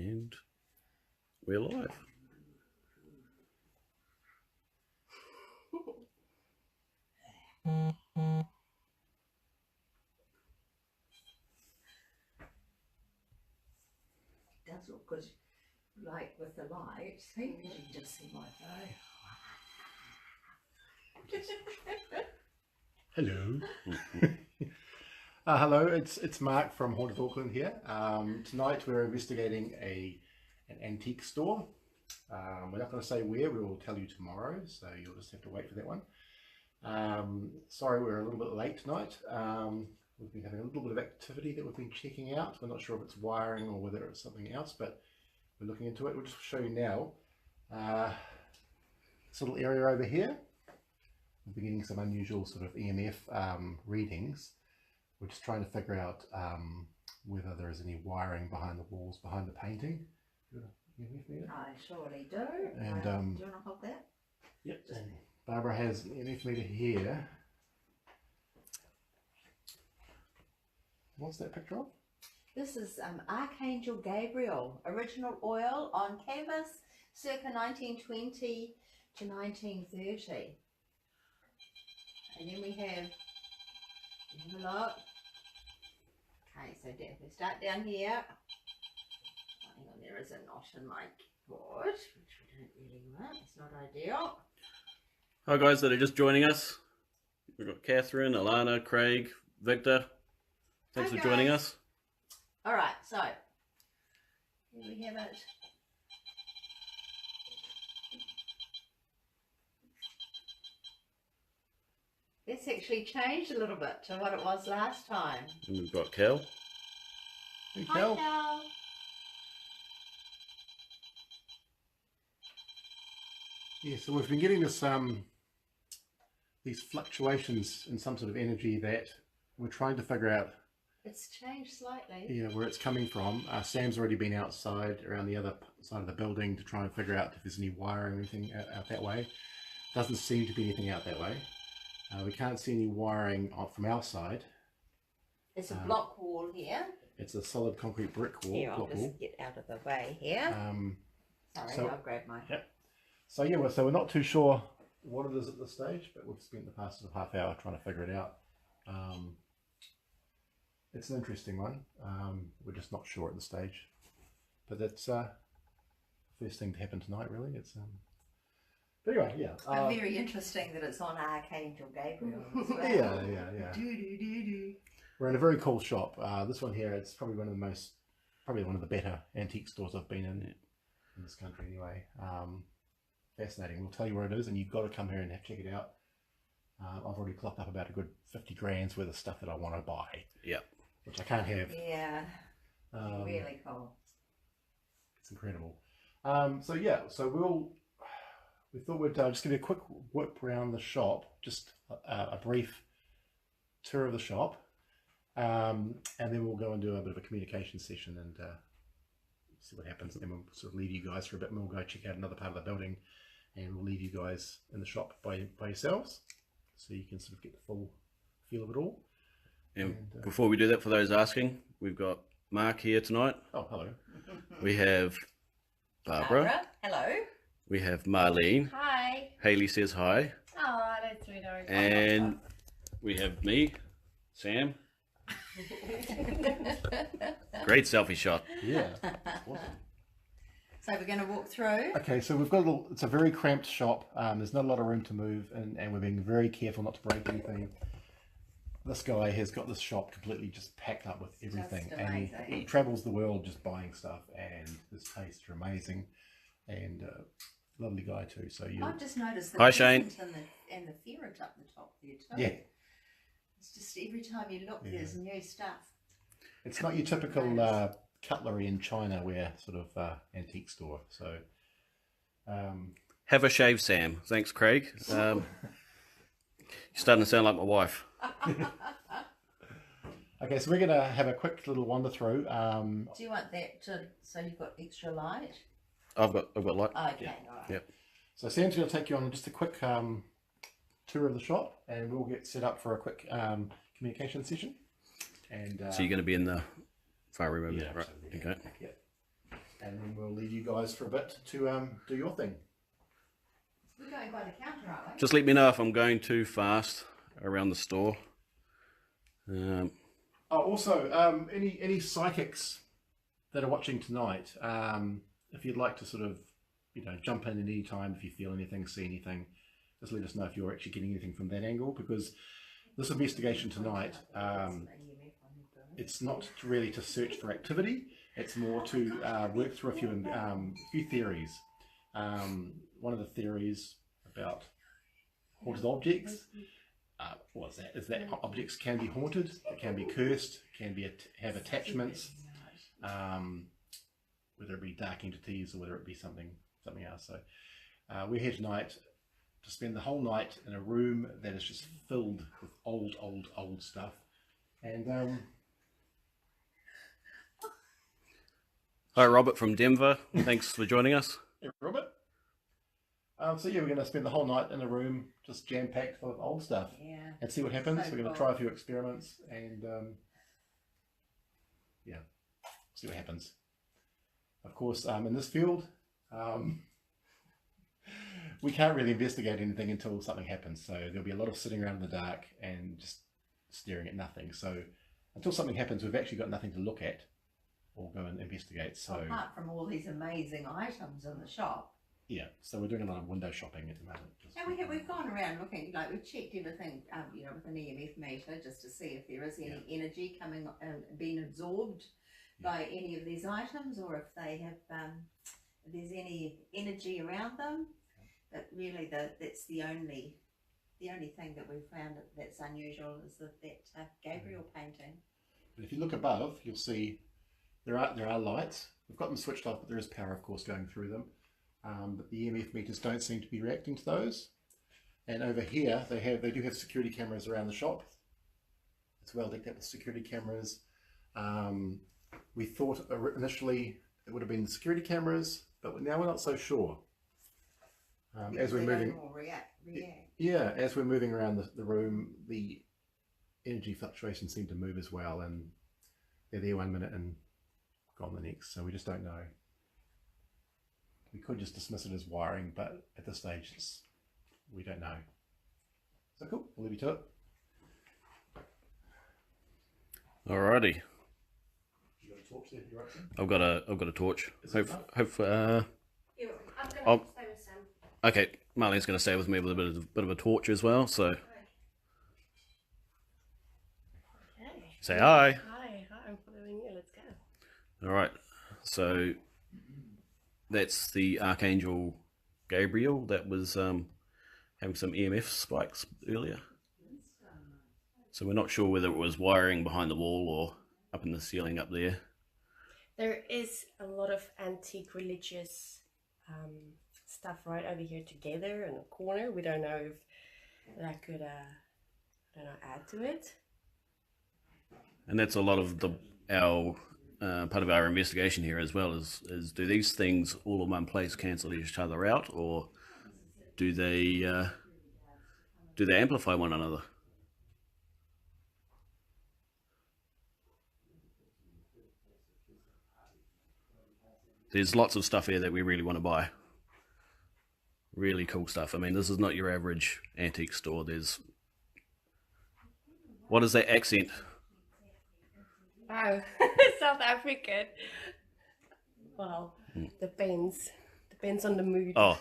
And we're live. Does look good, like with the light. See, you can just see my face. Hello. Hello, it's Mark from Haunted Auckland here. Tonight we're investigating an antique store. We're not going to say where, we will tell you tomorrow, so you'll just have to wait for that one. Sorry we're a little bit late tonight. We've been having a little bit of activity that we've been checking out. We're not sure if it's wiring or whether it's something else, but we're looking into it. We'll just show you now. This little area over here, we've been getting some unusual sort of EMF readings. We're just trying to figure out whether there is any wiring behind the walls, behind the painting. EMF meter? I surely do. And do you want to hold that? Yep. And Barbara has an EMF meter here. What's that picture of? This is Archangel Gabriel, original oil on canvas, circa 1920 to 1930. And then we have a look. Okay, so if we start down here, hang on, there is a knot in my board, which we don't really want. It's not ideal. Hi guys that are just joining us. We've got Catherine, Alana, Craig, Victor. Thanks Hi, for joining guys. us. All right, so here we have it. It's actually changed a little bit to what it was last time. And we've got Cal. Hey, Hi, Cal. Cal. Yeah, so we've been getting this these fluctuations in some sort of energy that we're trying to figure out. It's changed slightly. Yeah, where it's coming from. Sam's already been outside around the other side of the building to try and figure out if there's any wiring or anything out that way. Doesn't seem to be anything out that way. We can't see any wiring from our side. There's a block wall here. It's a solid concrete brick wall. Here, I'll block wall. just get out of the way here. Sorry, so- I'll grab my... Yep. So yeah, so we're not too sure what it is at this stage, but we've spent the past sort of half hour trying to figure it out. It's an interesting one. We're just not sure at this stage, but that's first thing to happen tonight, really. It's but anyway, yeah. very interesting that it's on Archangel Gabriel as well. Yeah. Do. We're in a very cool shop. This one here, it's probably one of the better antique stores I've been in this country anyway. Fascinating. We'll tell you where it is, and you've got to come here and check it out. I've already clocked up about a good 50 grand's worth of stuff that I want to buy. Yeah. Which I can't have. Yeah, really cool. It's incredible. So yeah, so we thought we'd just give you a quick whip around the shop, just a brief tour of the shop, and then we'll go and do a bit of a communication session and see what happens. And then we'll sort of leave you guys for a bit, and we'll go check out another part of the building, and we'll leave you guys in the shop by yourselves, so you can sort of get the full feel of it all. And before we do that, for those asking, we've got Mark here tonight. Oh, hello. We have Barbara. Hello. We have Marlene. Hi. Haley says hi. Oh, that's sweet. And we have me, Sam. Great selfie shot. Yeah. Awesome. So we're going to walk through. Okay, so we've got it's a very cramped shop. There's not a lot of room to move, and we're being very careful not to break anything. This guy has got this shop completely just packed up with everything, and he travels the world just buying stuff, and his tastes are amazing, and lovely guy too. So I've just noticed the Hi, Shane. and the ferret up the top there too. Yeah, It's just every time you look, there's new stuff. it's not your typical cutlery in China where sort of antique store. So Have a shave, Sam. Thanks, Craig. You're starting to sound like my wife. okay, so we're gonna have a quick little wander through. Do you want that so you've got extra light? I've got light. Okay, Yeah. all right. Yep. So Sam's going to take you on just a quick tour of the shop, and we'll get set up for a quick communication session. And So you're going to be in the fire room over there, right? absolutely. Okay. Yeah. and then we'll leave you guys for a bit to do your thing. We're going by the counter, aren't we? Just let me know if I'm going too fast around the store. Also, any psychics that are watching tonight, if you'd like to sort of, jump in at any time if you feel anything, see anything, just let us know if you're actually getting anything from that angle, because this investigation tonight, it's not really to search for activity, it's more to work through a few theories. One of the theories about haunted objects, is that objects can be haunted, it can be cursed, can be have attachments, whether it be dark entities or whether it be something else. So we're here tonight to spend the whole night in a room that is just filled with old stuff. And Hi, Robert from Denver. Thanks for joining us. hey, Robert. So yeah, we're going to spend the whole night in a room just jam-packed full of old stuff, and see what happens. We're going to try a few experiments and see what happens. Of course, in this field, we can't really investigate anything until something happens. So there'll be a lot of sitting around in the dark and just staring at nothing. So until something happens, we've actually got nothing to look at or go and investigate. So apart from all these amazing items in the shop. Yeah, so we're doing a lot of window shopping at the moment. And we've gone around looking, like we've checked everything, with an EMF meter just to see if there is any energy coming, being absorbed by any of these items, or if they have, if there's any energy around them. But really, that's the only thing that we've found that's unusual is that Gabriel painting. But if you look above, you'll see there are lights. We've got them switched off, but there is power, of course, going through them. But the EMF meters don't seem to be reacting to those. And over here, they do have security cameras around the shop. It's well decked out with security cameras. We thought initially it would have been the security cameras, but now we're not so sure. As we're moving, as we're moving around the room, the energy fluctuations seem to move as well, and they're there 1 minute and gone the next. So we just don't know. We could just dismiss it as wiring, but at this stage, we don't know. So cool, we'll leave you to it. Alrighty. You got a torch there? You right, Sam? I've got a torch. I'm going to stay with Sam. Okay, Marlene's going to stay with me with a bit of a torch as well. So Okay. say hi. Hi, I'm following you. Let's go. All right. So that's the Archangel Gabriel that was having some EMF spikes earlier. So we're not sure whether it was wiring behind the wall or up in the ceiling up there. There is a lot of antique religious stuff right over here together in a corner. We don't know if that could, add to it. And that's a lot of our part of our investigation here as well. Is do these things all in one place cancel each other out, or do they amplify one another? There's lots of stuff here that we really want to buy. Really cool stuff. I mean, this is not your average antique store. What is that accent? Wow, South African. Well, depends on the mood. Oh,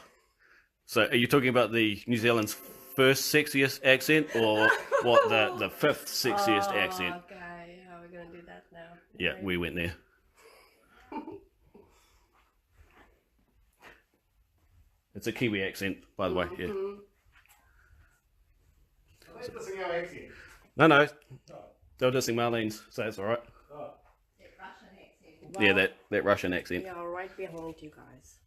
so are you talking about the New Zealand's first sexiest accent, or what, the fifth sexiest accent? Okay, how are we gonna do that now? Yeah, we went there. It's a Kiwi accent, by the way. Yeah. Who's dissing our accent? No, they were dissing Marlene's, so it's all right. Oh. Yeah, that Russian accent. We are right behind you guys.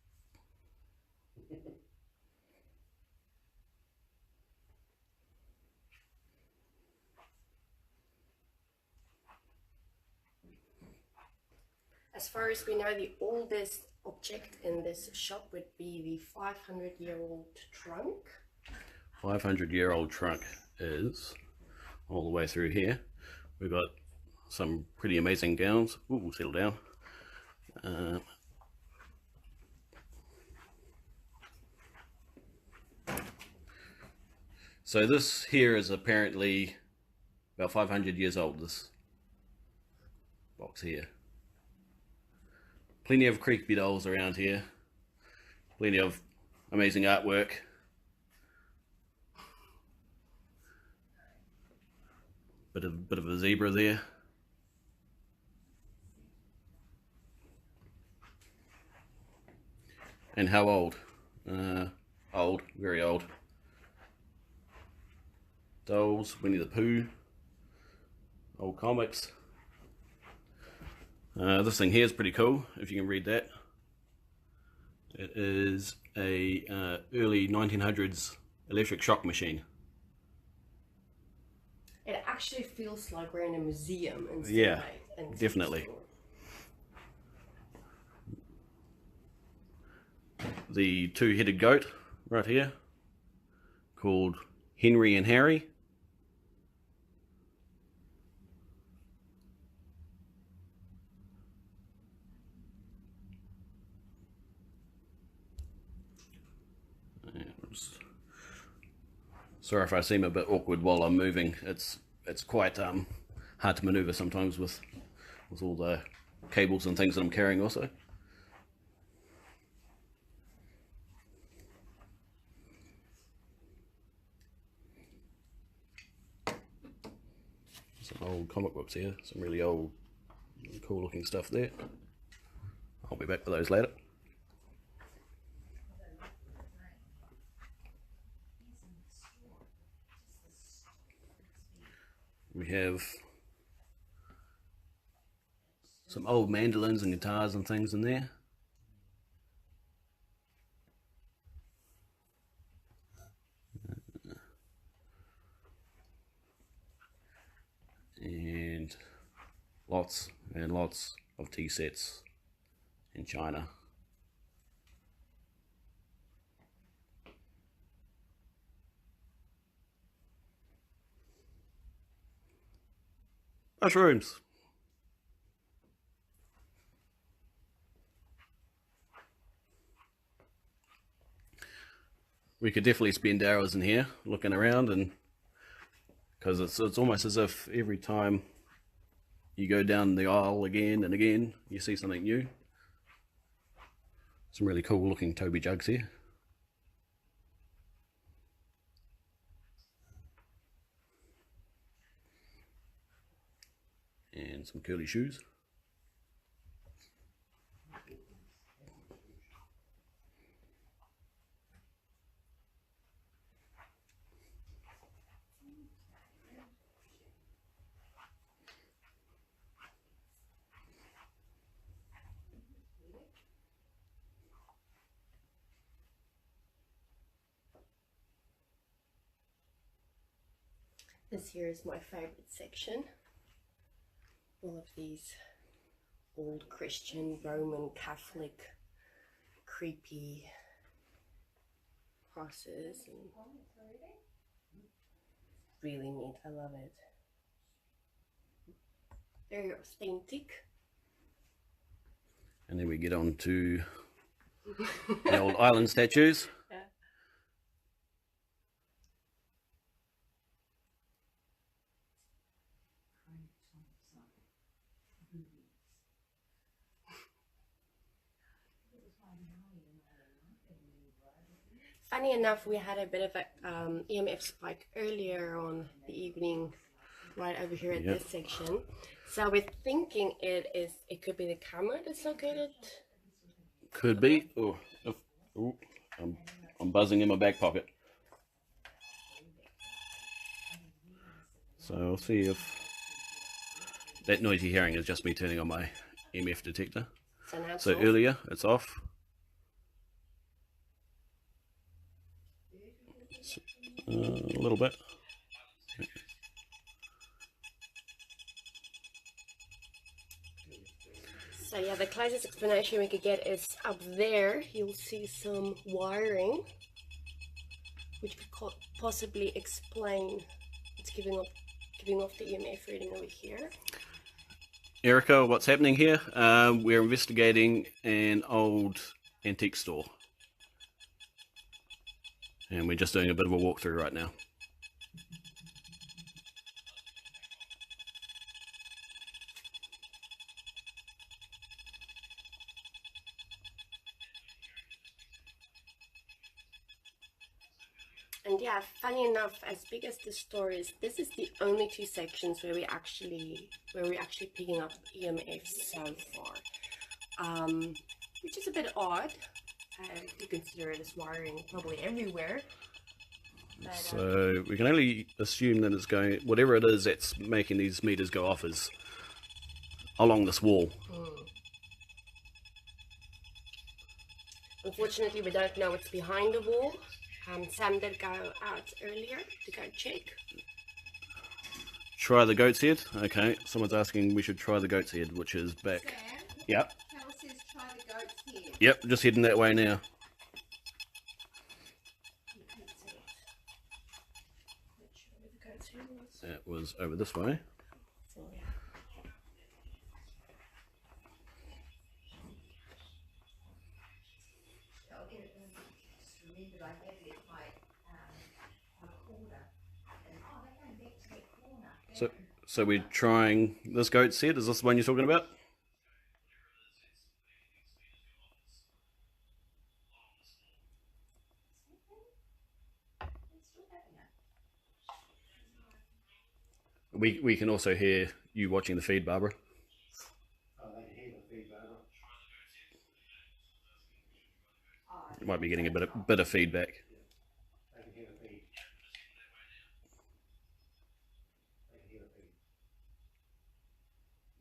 As far as we know, the oldest object in this shop would be the 500-year-old trunk. 500-year-old trunk is all the way through here. We've got some pretty amazing gowns. Ooh, settle down. So this here is apparently about 500 years old, this box here. Plenty of creepy dolls around here. Plenty of amazing artwork. Bit of a zebra there. And how old? Old, very old. Dolls, Winnie the Pooh, old comics. This thing here is pretty cool, if you can read that. It is a early 1900s electric shock machine. It actually feels like we're in a museum instead Yeah, of a definitely. store. The two-headed goat right here, called Henry and Harry. Sorry if I seem a bit awkward while I'm moving. It's quite hard to maneuver sometimes with all the cables and things that I'm carrying also. Some old comic books here, some really old, cool looking stuff there. I'll be back with those later. We have some old mandolins and guitars and things in there. And lots and lots of tea sets in China. Mushrooms. We could definitely spend hours in here looking around, and because it's almost as if every time you go down the aisle again and again, you see something new. Some really cool looking Toby jugs here. And some curly shoes. This here is my favorite section. All of these old Christian, Roman, Catholic, creepy crosses, and really neat. I love it. Very authentic. And then we get on to the old island statues. Yeah. Funny enough, we had a bit of a EMF spike earlier on the evening, right over here at Yep. this section. So we're thinking it could be the camera that's located. Could be. Oh, I'm buzzing in my back pocket. So I'll see if that noise you're hearing is just me turning on my EMF detector. So now it's So off. earlier it's off. A little bit. So yeah, the closest explanation we could get is up there. You'll see some wiring, which could possibly explain what's giving off the EMF reading over here. Erica, what's happening here? We're investigating an old antique store. And we're just doing a bit of a walkthrough right now. And yeah, funny enough, as big as the store is, this is the only two sections where we're actually picking up EMFs so far, which is a bit odd. You consider this wiring probably everywhere. But, So we can only assume that it's going, whatever it is that's making these meters go off is along this wall. Unfortunately, we don't know what's behind the wall. Sam did go out earlier to go check. Try the goat's head. Okay, someone's asking we should try the goat's head, which is back. Sam, Yep. Cal says try the goat's head. Yep, just heading that way now. That was over this way. So, yeah. I'll get it in. Just remembered I had left my recorder. And they're going back to that corner. So we're trying this goat's head. Is this the one you're talking about? It's still happening. We can also hear you watching the feed, Barbara. Oh, they can hear the feedback. You might be getting a bit of feedback. They can hear the feed. They can hear the feed.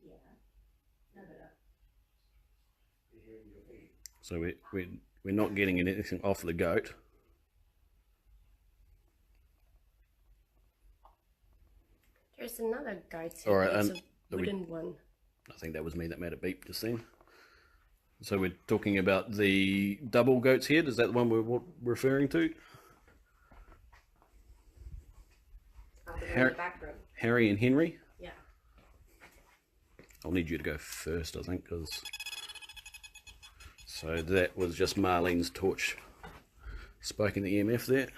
Yeah. No, but They're hearing your feed. So we're not getting anything off the goat. There's another goat's head. All right, It's are a we- wooden one. I think that was me that made it beep just then. So we're talking about the double goat's head. Is that the one we're referring to? Up in Har- the back room. Harry and Henry? Yeah. I'll need you to go first, I think, because... So that was just Marlene's torch spiking the EMF there.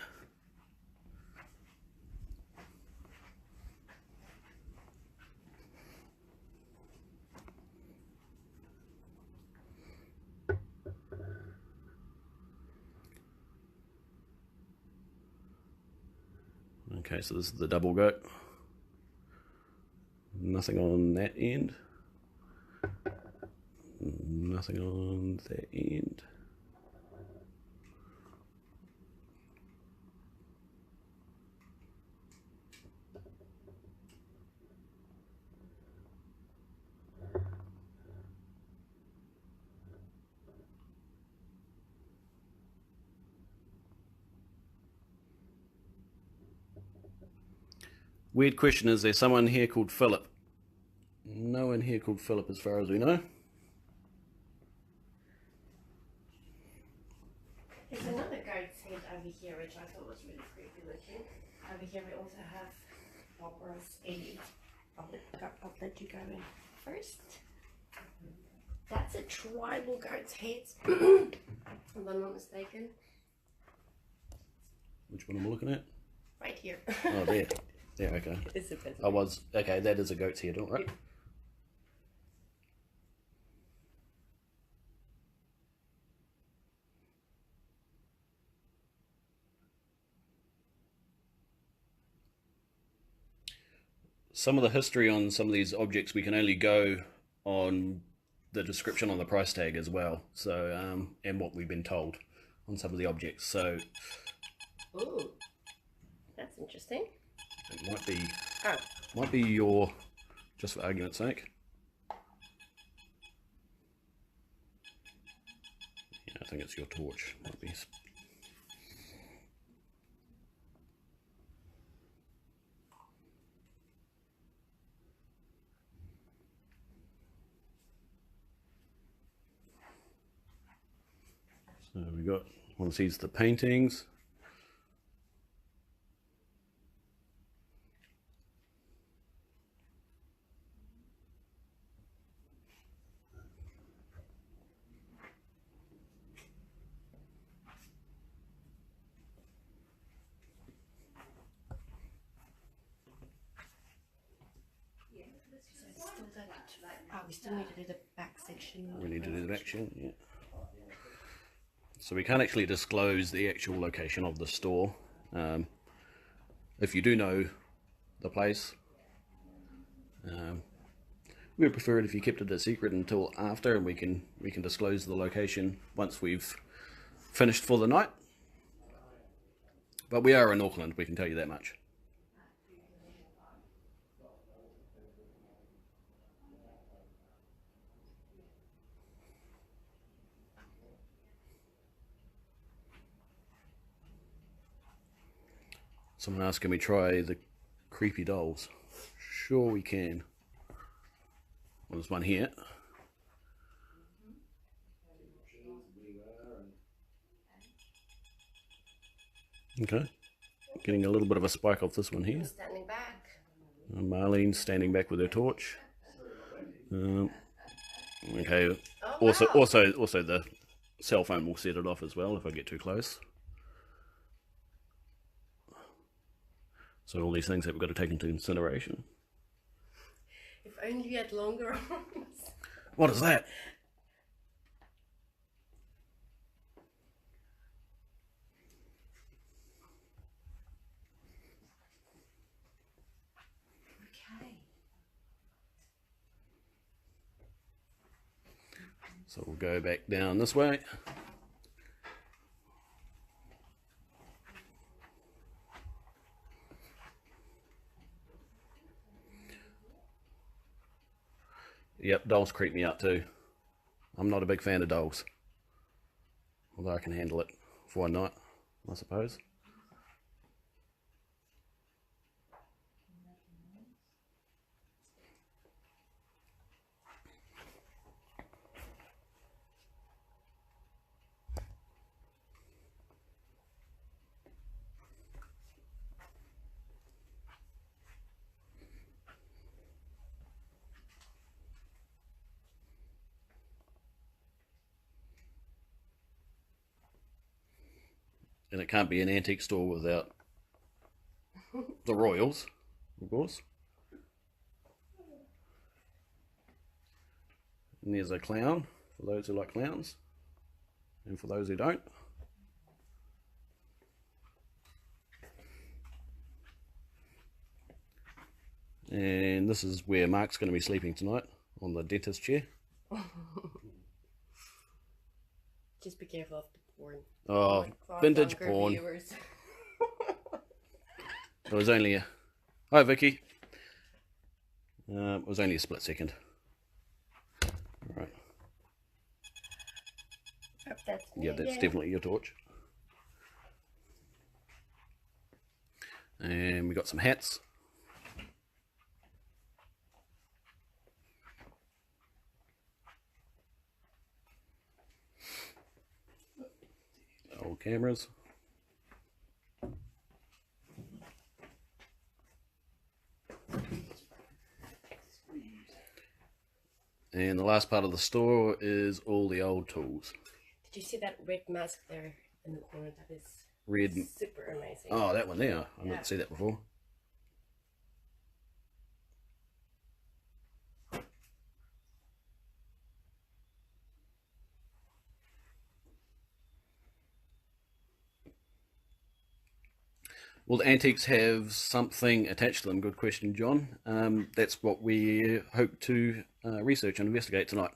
Okay, so this is the double goat. Nothing on that end. Nothing on that end. Weird question, is there someone here called Philip? No one here called Philip as far as we know. There's another goat's head over here, which I thought was really creepy looking. Over here we also have Barbara's Eddie. I'll let you go in first. That's a tribal goat's head, if I'm not mistaken. Which one am I looking at? Right here. Oh, there. Yeah, okay. It's a bit. Okay, that is a goat's head, all right. Some of the history on some of these objects, we can only go on the description on the price tag as well. So, and what we've been told on some of the objects. So, Ooh, that's interesting. it might be, Oh, your, just for argument's sake. Yeah, I think it's your torch. Might be. So we got one of these, the paintings. we still need to do the back section. We need to do the action, yeah. So we can't actually disclose the actual location of the store If you do know the place, we would prefer it if you kept it a secret until after, and we can disclose the location once we've finished for the night. But we are in Auckland, we can tell you that much. Someone asked, can we try the creepy dolls? Sure we can. Well, there's one here. Okay. Getting a little bit of a spike off this one here. Standing back. Marlene's standing back with her torch. Okay. Oh, Also wow. the cell phone will set it off as well if I get too close. So all these things that we've got to take into consideration. If only you had longer arms. What is that? Okay. So we'll go back down this way. Yep, dolls creep me out too. I'm not a big fan of dolls. Although I can handle it for one night, I suppose. And it can't be an antique store without the royals, of course. And there's a clown, for those who like clowns, and for those who don't. And this is where Mark's going to be sleeping tonight, on the dentist chair. Just be careful of the porn. Oh, For vintage younger porn. viewers. It was only a... Hi, Vicky. It was only a split second. Right. Yep, that's Yeah, me that's again. definitely your torch. And we got some hats. Old cameras. And the last part of the store is all the old tools. Did you see that red mask there in the corner? That is Red. super amazing. Oh, that one there. I Yeah. didn't see that before. Will the antiques have something attached to them? Good question, John. That's what we hope to research and investigate tonight.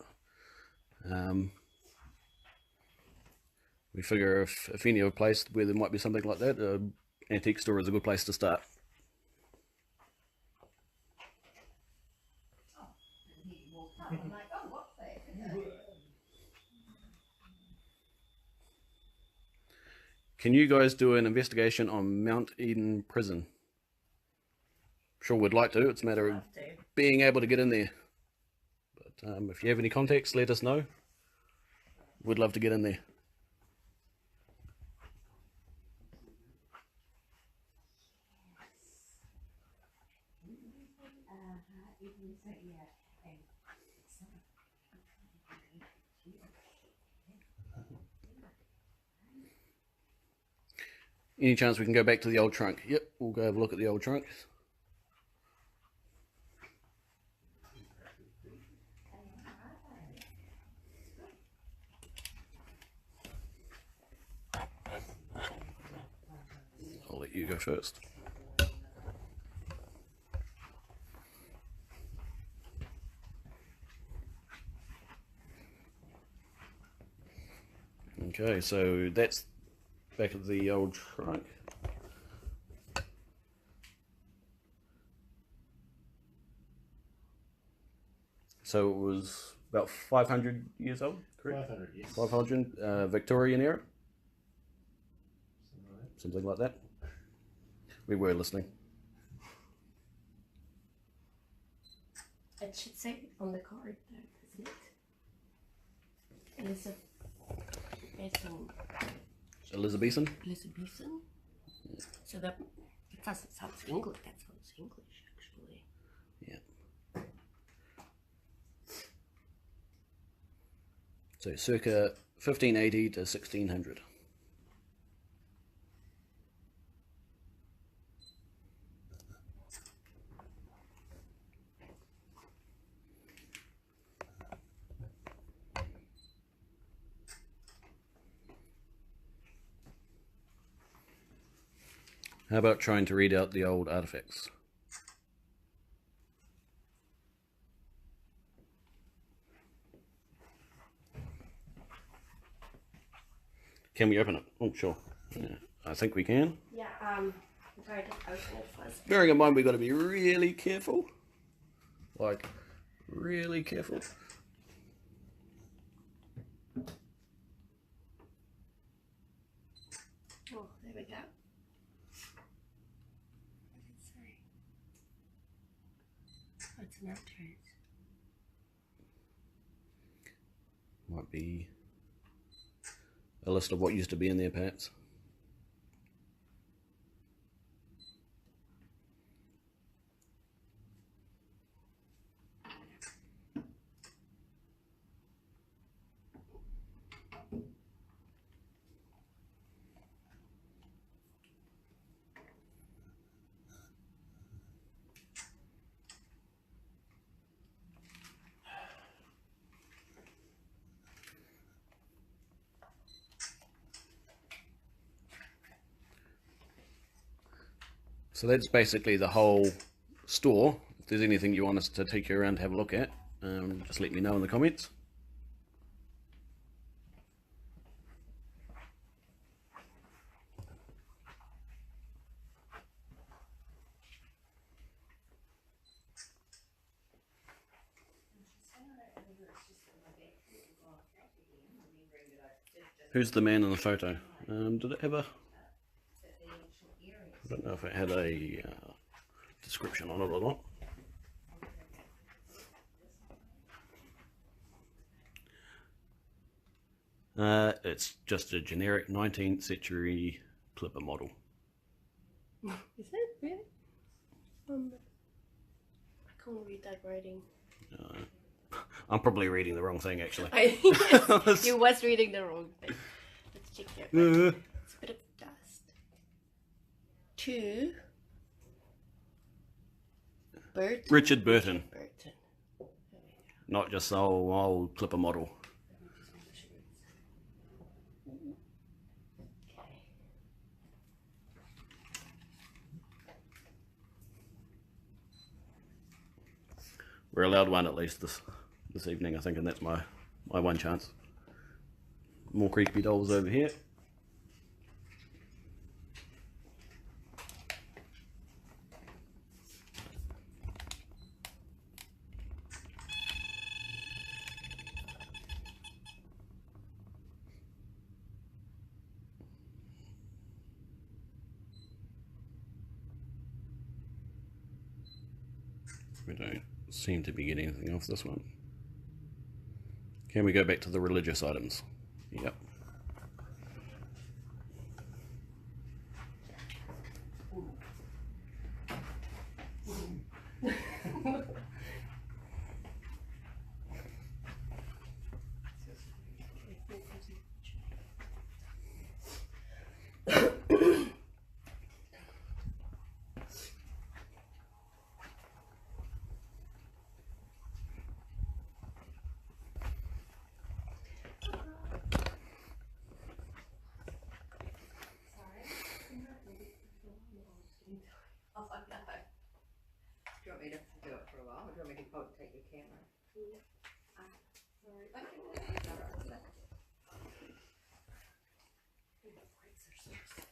We figure if any other place where there might be something like that, antique store is a good place to start. Oh, and he walked up. I'm like, oh, what's that? Can you guys do an investigation on Mount Eden Prison? Sure would like to. It's a matter of Love to. being able to get in there. But if you have any contacts, let us know. We'd love to get in there. Any chance we can go back to the old trunk? Yep, we'll go have a look at the old trunk. Holy. go first. Okay, so that's back of the old trunk. So it was about 500 years old, correct? 500, yes. 500, Victorian era, something like that. We were listening. It should say on the card there, isn't it? Elizabethan. Elizabethan. So that it doesn't sound English. That sounds English, actually. Yeah. So circa 1580 to 1600. How about trying to read out the old artifacts? Can we open it? Oh, sure. Yeah, I think we can. Yeah, I'm trying to open it first. Bearing in mind we've got to be really careful. Like, really careful. Oh, there we go. What does it say? Oh, it's an outro. Might be a list of what used to be in there, perhaps. So that's basically the whole store. If there's anything you want us to take you around to have a look at, just let me know in the comments. Who's the man in the photo? Did it have a... I don't know if it had a description on it or not. It's just a generic 19th century clipper model. Is it really? I can't read that writing. I'm probably reading the wrong thing, actually. You was reading the wrong thing. Let's check here. It's a bit of dust. To Burton. Richard Burton, Burton. not just the old clipper model. Okay. We're allowed one at least this evening, I think, and that's my one chance. More creepy dolls over here. We don't seem to be getting anything off this one. Can we go back to the religious items? Yep.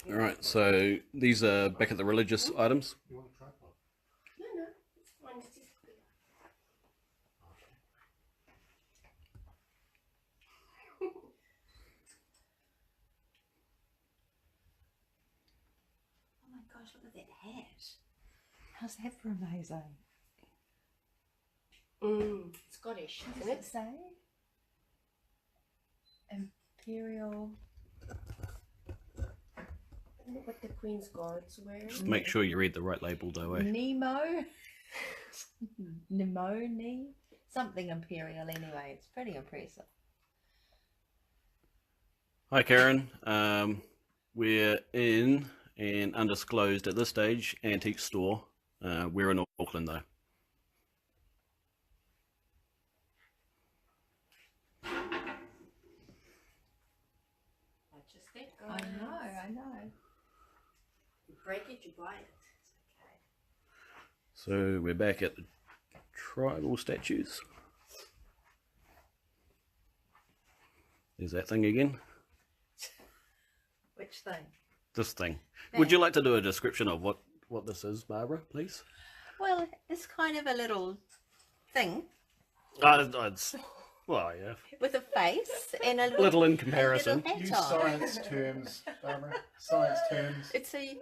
All right, so these are back at the religious items. You want a tripod? No, no, it's fine. It's just Oh my gosh, look at that hat. How's that for amazing? Scottish, What isn't does it it? say? Imperial. Isn't it what the Queen's Guards wear? Just make sure you read the right label, though. Eh? Nemo? Nemone? Something imperial anyway. It's pretty impressive. Hi, Karen. We're in an undisclosed at this stage antique store. We're in Auckland, though. That's just it, I guys. know. You break it, you buy it. It's okay. So we're back at the tribal statues. There's that thing again. Which thing? This thing. Would you like to do a description of what this is, Barbara, please? Well, it's kind of a little thing Well, yeah. with a face and a Little in comparison. hat Use on. science terms, Barbara. Science terms. It's a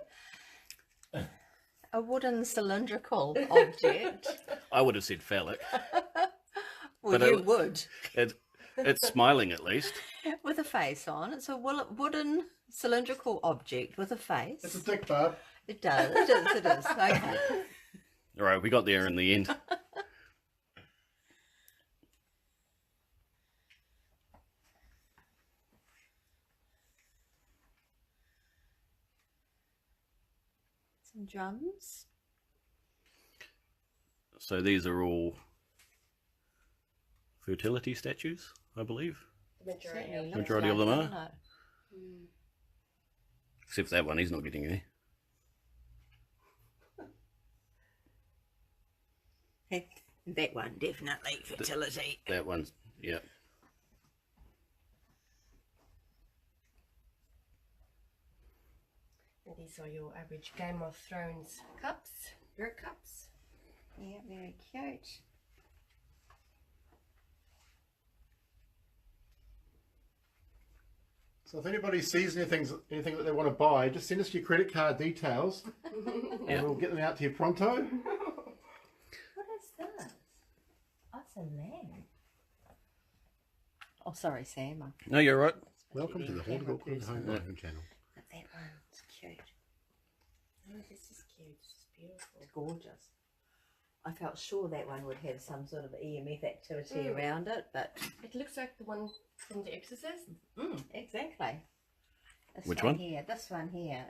wooden cylindrical object. I would have said phallic. Well, But you would. It's smiling at least. With a face on. It's a wooden cylindrical object with a face. It's a dick, Barb. It does. It is. Okay. All right, we got there in the end. Some drums. So these are all fertility statues, I believe. The majority Certainly of looks Majority of like, them doesn't Except for that one, he's not getting any. it? That one, definitely fertility. That one's, yeah. And these are your average Game of Thrones cups, beer cups. Yeah, very cute. So if anybody sees anything that they want to buy, just send us your credit card details, and we'll get them out to you pronto. What is this? Oh, it's a lamp. Oh, sorry, Sam. No, you're right. Welcome to the Haunted Auckland Home channel. That one's cute. Oh, this is cute. This is beautiful. It's gorgeous. I felt sure that one would have some sort of EMF activity around it, but It looks like the one from The Exorcist. exactly. Which one? Here, this one here.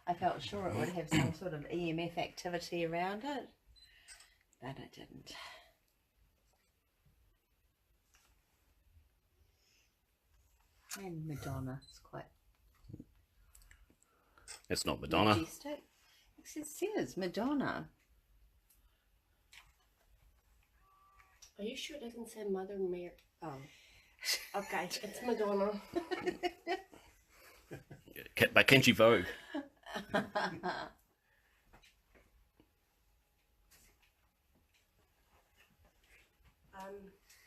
I felt sure it would have some sort of EMF activity around it, but it didn't. And Madonna is quite It's not Madonna. majestic. It says Madonna. Are you sure it doesn't say Mother Mary? Oh. Okay, it's Madonna. By Kenji Vogue.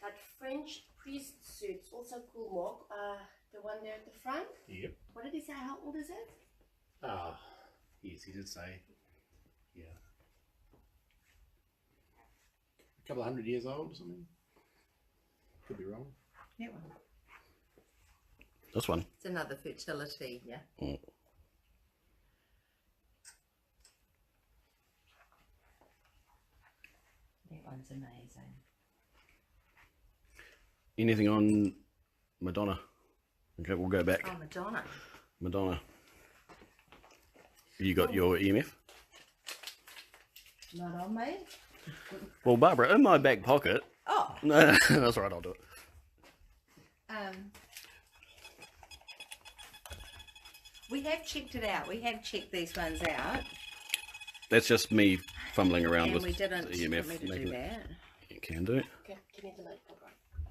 That French priest suit's also cool, Mark. The one there at the front. Yep. What did he say? How old is it? Ah, yes, he did say, yeah, a couple of 100 years old or something. Could be wrong. That one. This one. It's another fertility, yeah. Mm. That one's amazing. Anything on Madonna? Okay, we'll go back. Oh, Madonna. Madonna. You got your EMF? Not on me. Well, Barbara, in my back pocket. Oh, No, that's right, I'll do it. we have checked it out. We have checked these ones out, That's just me fumbling around and with we didn't the EMF. want me to do making it- that. You can do it. Okay, give me the light. Okay.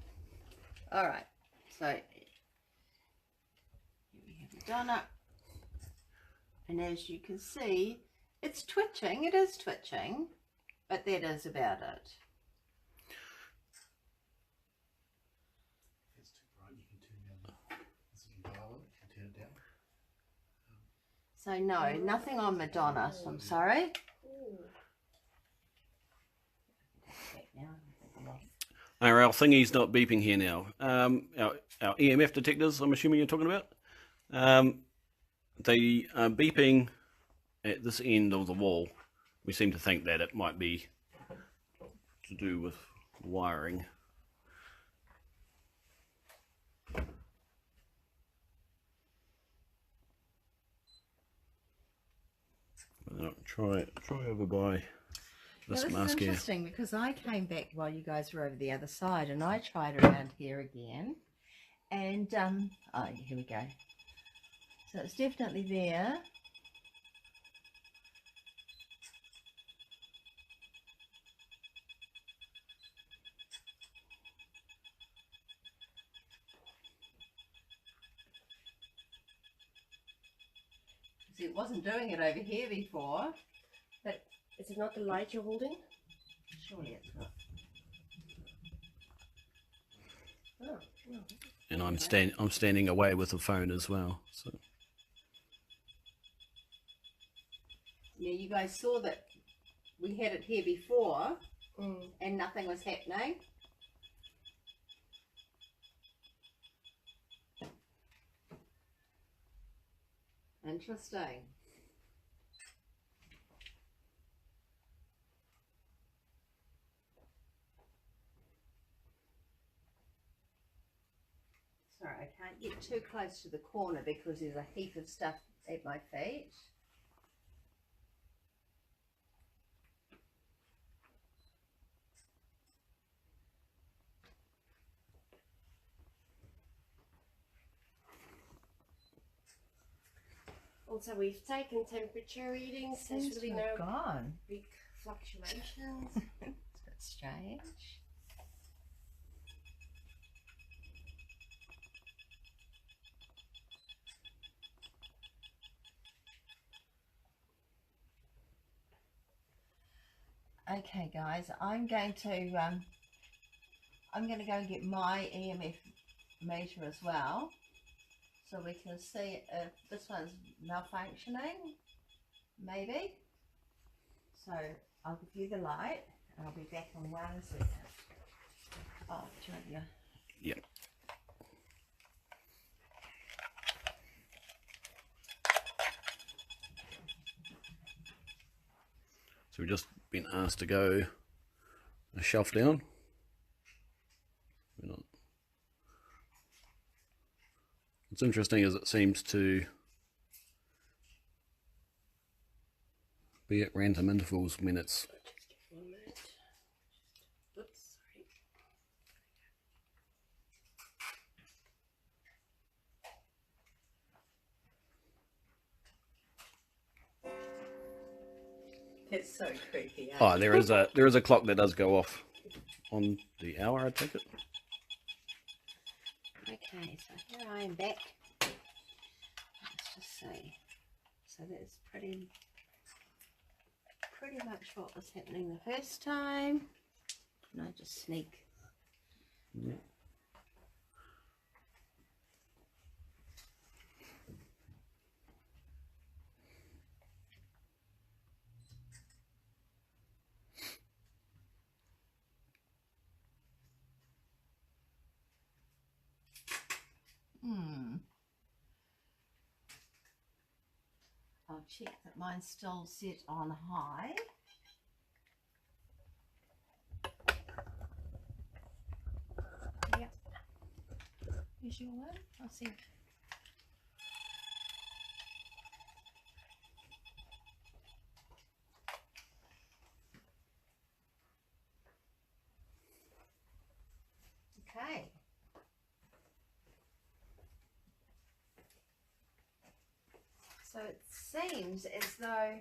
All right. So here we have Madonna. And as you can see, it's twitching. It is twitching, but that is about it. If it's too bright, you can turn down this little dial and turn it down. So no, nothing on Madonna, so I'm sorry. Our thingy's not beeping here now. Our EMF detectors, I'm assuming you're talking about. They are beeping at this end of the wall. We seem to think that it might be to do with wiring. Try over by this This mask is here. interesting because I came back while you guys were over the other side, and I tried around here again, and oh, here we go. So it's definitely there. See, it wasn't doing it over here before, but Is it not the light you're holding? surely it's not. Oh, no. And I'm standing away with the phone as well. So Yeah, you guys saw that we had it here before Mm. and nothing was happening. Interesting. Sorry, I can't get too close to the corner because there's a heap of stuff at my feet. Also, we've taken temperature readings. There's Seems really to no have gone. big fluctuations. It's a bit strange. Okay, guys, I'm going to go and get my EMF meter as well, so we can see if this one's malfunctioning, maybe. So I'll give you the light, and I'll be back in 1 second. Oh, do you want your... yeah. So we've just been asked to go a shelf down. We're not. What's interesting is it seems to be at random intervals when it's. Just give me a minute. Oops, sorry. It's so creepy. Oh, there is a clock that does go off on the hour, I take it. Okay, so here I am back. Let's just see. So that's pretty much what was happening the first time. And I just sneak. Yeah. I'll check that mine's still set on high. Yep. Here's your one. I'll see. Okay. So it seems as though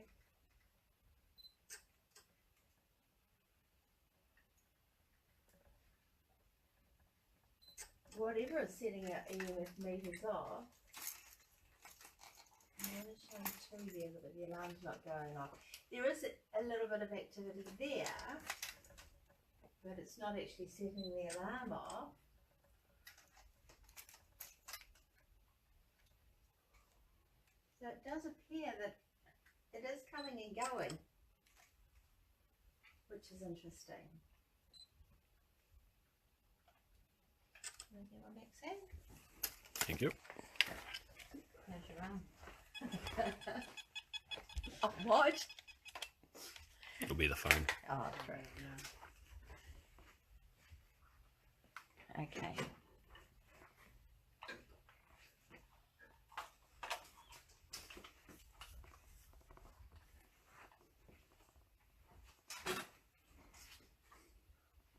whatever is setting our EMF meters off, I'm going to 2 there, but the alarm's not going off. There is a little bit of activity there, but it's not actually setting the alarm off. So it does appear that it is coming and going, which is interesting. Can I get my back, Sam? Thank you. How's your arm? Oh, what? It'll be the phone. Oh, true. Okay.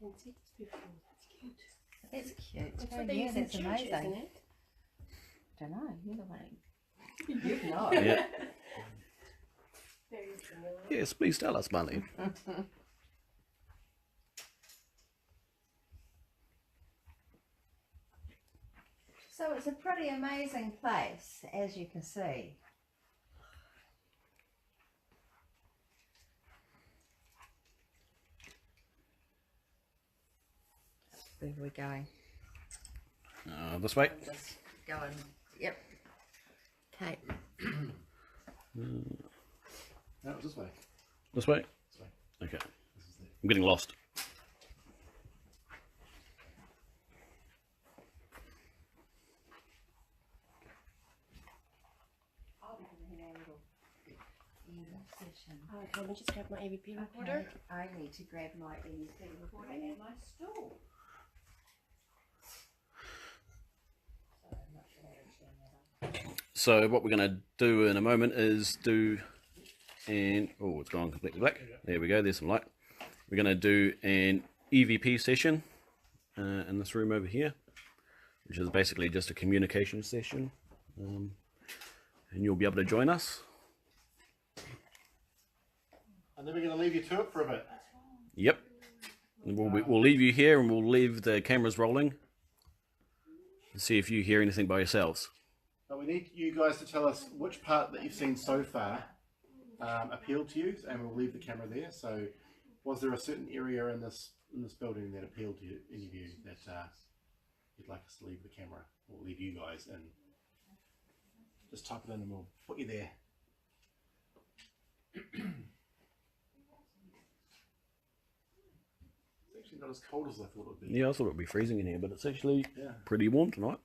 Didn't see this before. That's cute. That's cute. That's Oh, what they yeah, use in that's church, amazing. isn't it? Don't know. You're the one. You know. Yeah. Very familiar. Yes, please tell us, Marlene. So it's a pretty amazing place, as you can see. Where are we going? This way. I'm just going. Yep. Okay. No, it was this way. This way? This way. Okay. This is the I'm getting lost. Session. Oh, okay, let me just grab my EVP recorder. Okay, I need to grab my EVP recorder and my stool. Sorry, I'm not sure how to turn that on. So what we're going to do in a moment is do an... Oh, it's gone completely black. There we go. There's some light. We're going to do an EVP session in this room over here, which is basically just a communication session. And you'll be able to join us. And then we're going to leave you to it for a bit. Yep. And we'll leave you here and we'll leave the cameras rolling and see if you hear anything by yourselves. But we need you guys to tell us which part that you've seen so far appealed to you, and we'll leave the camera there. So, was there a certain area in this building that appealed to you, any of you, that you'd like us to leave the camera, or leave you guys in? Just type it in and we'll put you there. It's actually not as cold as I thought it would be. Yeah, I thought it would be freezing in here, but it's actually Yeah. pretty warm tonight.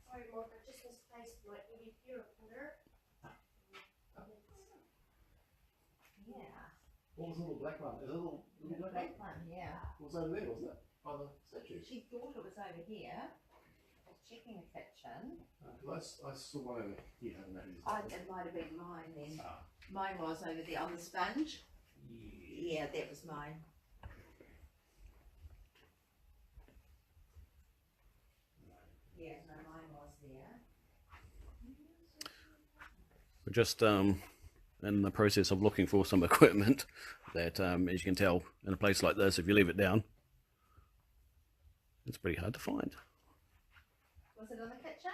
Sorry, Mark, I just misplaced my EVP recorder. Yeah. What was the little black one? Is it a little black That one, yeah. one? It was over there, wasn't it? By the statue. She thought it was over here. I was checking the kitchen. Because I saw one over here. I don't know who's It might have been mine then. Ah. Mine was over there on the sponge. Yeah. Yeah, that was mine. Yeah, no, mine was there. We're just in the process of looking for some equipment that, as you can tell, in a place like this, if you leave it down, it's pretty hard to find. Was it in the kitchen?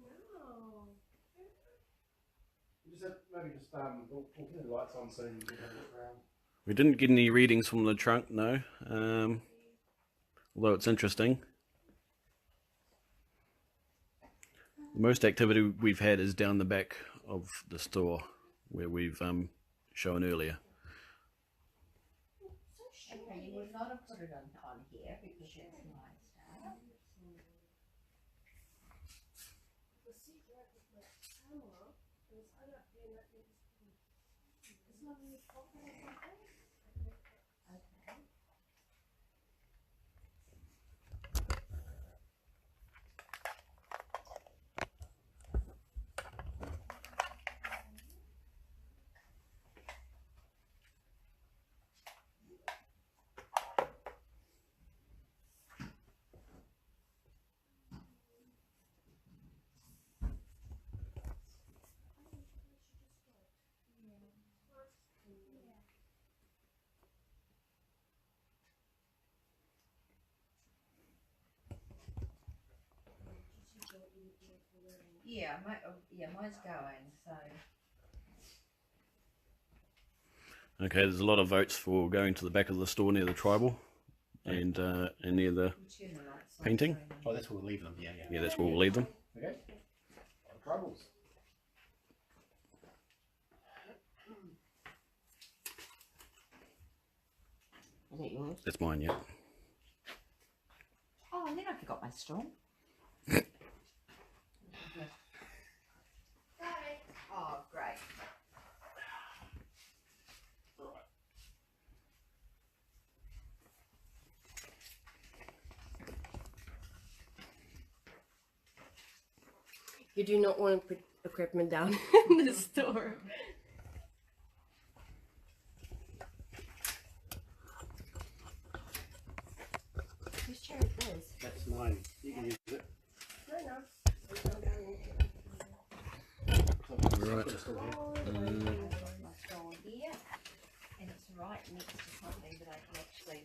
No. You just have, maybe just we'll get the lights on soon. You can have a look around. We didn't get any readings from the trunk, no. Although it's interesting. Most activity we've had is down the back of the store, where we've shown earlier. Okay, you would not have put it on here because it's my stuff. The secret with my camera is I don't feel like it's not really popular or something. Okay. Yeah, mine's going, so. Okay, there's a lot of votes for going to the back of the store near the tribal and near the Turn the lights on, painting. sorry. Oh, that's where we'll leave them. Yeah, yeah. Yeah, that's where we'll leave them. Okay. Troubles. Is that yours? That's mine, yeah. Oh, and then I forgot my straw. Oh, great. You do not want to put equipment down in the store. Whose chair is this? That's mine. You can use it. No. Right. My straw here, and it's right next to something that I can actually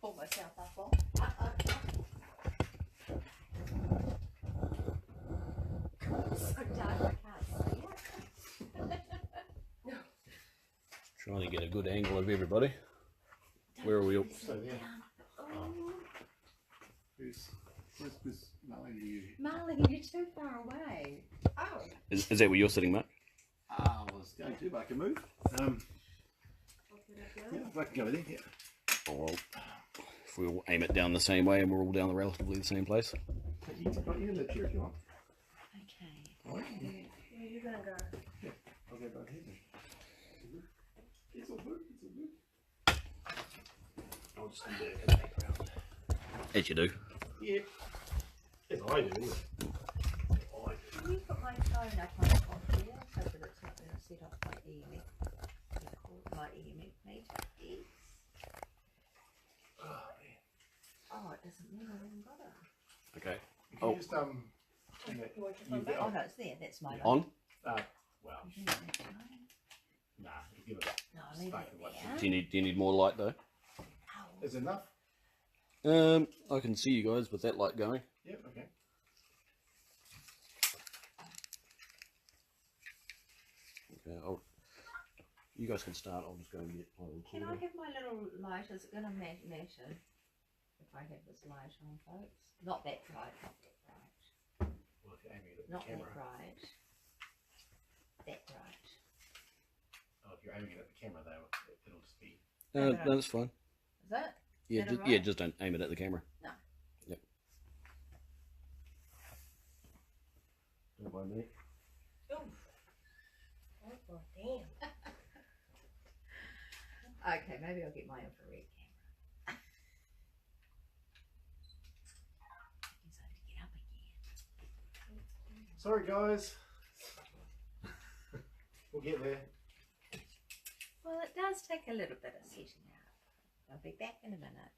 pull myself up on. So dark, I can't see it. Trying to get a good angle of everybody. Where are we all? So there. Who's Molly? You? Marley, you're too far away. Oh. Is that where you're sitting, Mark? I was going to, but I can move. Yeah, if I can go there. Yeah. Oh, well, if we all aim it down the same way and we're all down the relatively the same place. You can live here if you want. Okay. Alright. Where are you gonna go? Yeah, I'll go back here then. It's all good. It's all good. I'll just leave it in the background. As you do. Yeah. As I do. Can you put my phone up on here so that it's not going to set off my EMF? My EMF meter is. Oh, it doesn't mean I haven't got it. Okay. Can Oh. you just You want your phone back? Oh no, it's there. That's my On? well, You don't have to know. nah, you give it up. No, I'll leave Spark it the lights. there. Do you need more light though? Oh, Is it enough? I can see you guys with that light going. Yep, okay. Okay, you guys can start. I'll just go and get my little can I cord. have my little light? Is it going to matter if I have this light on, folks? Not that bright, not that bright. Well, if you're aiming it at the Not camera. that bright. That bright. Oh, if you're aiming it at the camera, though, it'll just be. No, that's fine. Is it? Yeah, that yeah, alright? just don't aim it at the camera. No. Yep. Don't mind me. Oh, damn. Okay, maybe I'll get my infrared camera. He's going to get up again. Sorry, guys. We'll get there. Well, it does take a little bit of setting up. I'll be back in a minute.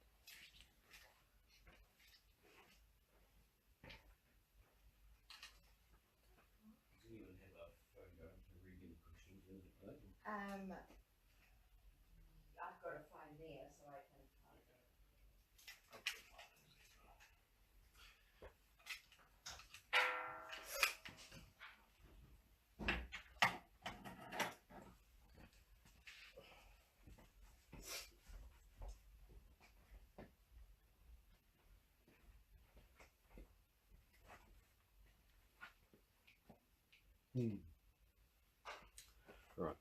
I've got a phone there, so I can find it. Right.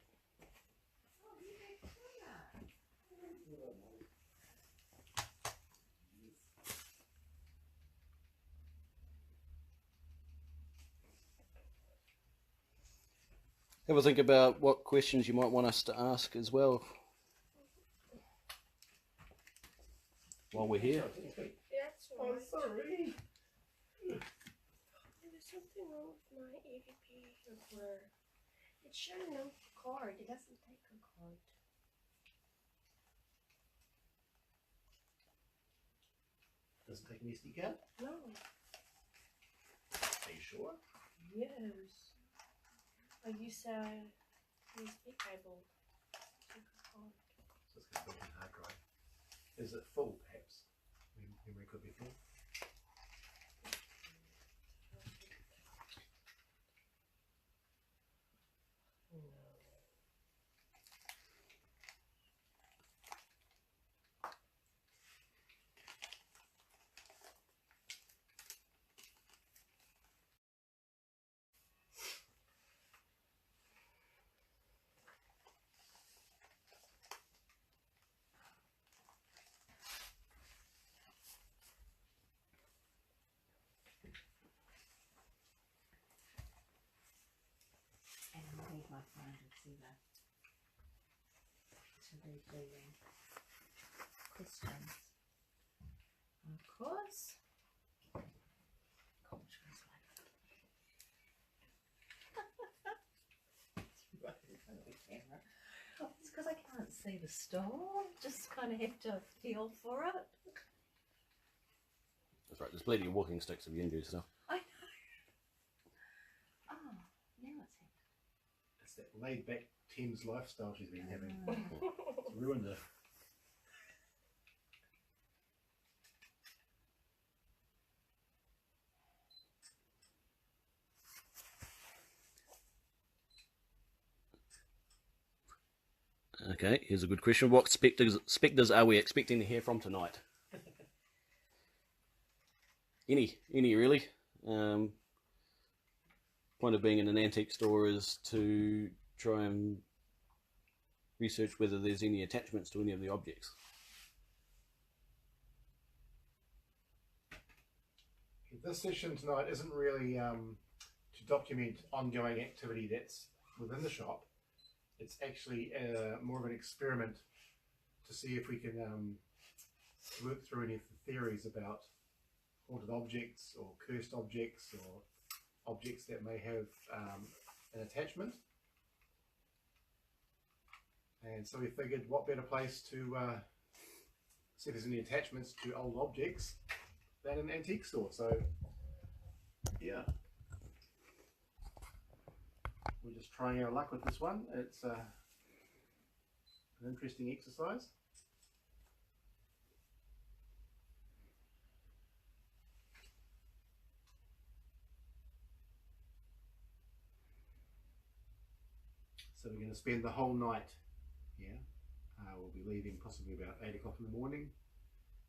Have a think about what questions you might want us to ask as well while we're here. That's Oh, sorry. There's something wrong with my EVP recorder. It's showing no card. It doesn't take a card. Doesn't take an SD card? No. Are you sure? Yes. I use a USB cable. Take a card. So it's got a built-in hard drive. Is it full, perhaps? Memory could be full. I find it's either to read leading questions. Of course. Cool translator. It's right in front of the camera. Oh, it's because I can't see the store. Just kind of have to feel for it. That's right, there's plenty of walking sticks if you can do stuff. I know. Oh, now it's happening. It's that laid back Thames lifestyle she's been having. It's ruined her. Okay, here's a good question. What spectres are we expecting to hear from tonight? Any really. Point of being in an antique store is to try and research whether there's any attachments to any of the objects. This session tonight isn't really to document ongoing activity that's within the shop. It's actually more of an experiment to see if we can work through any of the theories about haunted objects or cursed objects or objects that may have an attachment. And so we figured what better place to see if there's any attachments to old objects than an antique store. So yeah, we're just trying our luck with this one. It's an interesting exercise. So we're going to spend the whole night here. We'll be leaving possibly about 8 o'clock in the morning,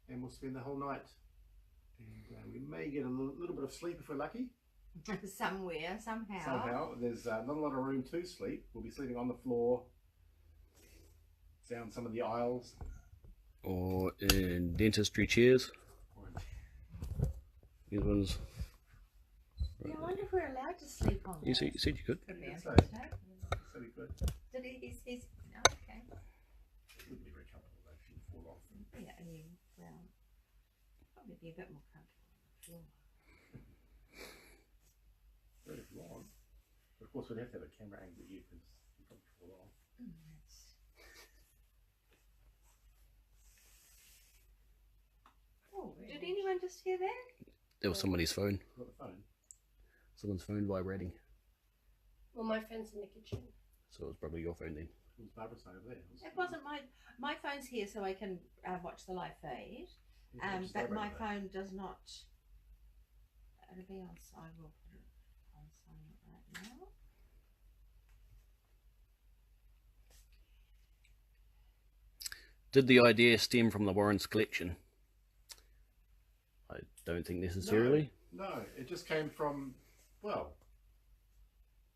and we'll spend the whole night. And we may get a little bit of sleep if we're lucky. Somewhere, somehow. Somehow. There's not a lot of room to sleep. We'll be sleeping on the floor, down some of the aisles. Or in dentistry chairs. These ones. Yeah, I wonder if we're allowed to sleep on You that. said you could. Could be a So- mistake. So we could. Did he's no, okay. It wouldn't be very comfortable though if you fall off. Yeah, well, probably be a bit more comfortable on the floor. But if you want. But of course we'd have to have a camera aimed at you because you probably fall off. Oh, did anyone just hear that? There was somebody's phone. Got the phone? Someone's phone vibrating. Well, my phone's in the kitchen. So it was probably your phone then. It was Barbara's phone over there. It wasn't my phone's here so I can watch the live feed. But my phone does not. It'll be on. I will put it on silent right now. Did the idea stem from the Warrens collection? I don't think necessarily. No, it just came from, well,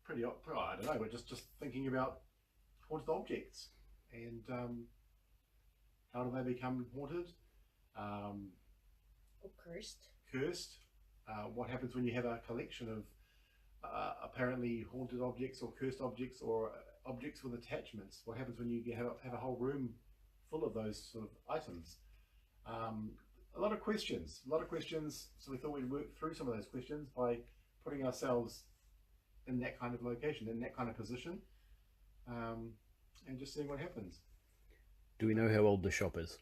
I don't know, we're just thinking about haunted objects and how do they become haunted, Or cursed. cursed, what happens when you have a collection of apparently haunted objects or cursed objects or objects with attachments, what happens when you have a whole room full of those sort of items. A lot of questions, so we thought we'd work through some of those questions by putting ourselves in that kind of location, in that kind of position, and just seeing what happens. Do we know how old the shop is?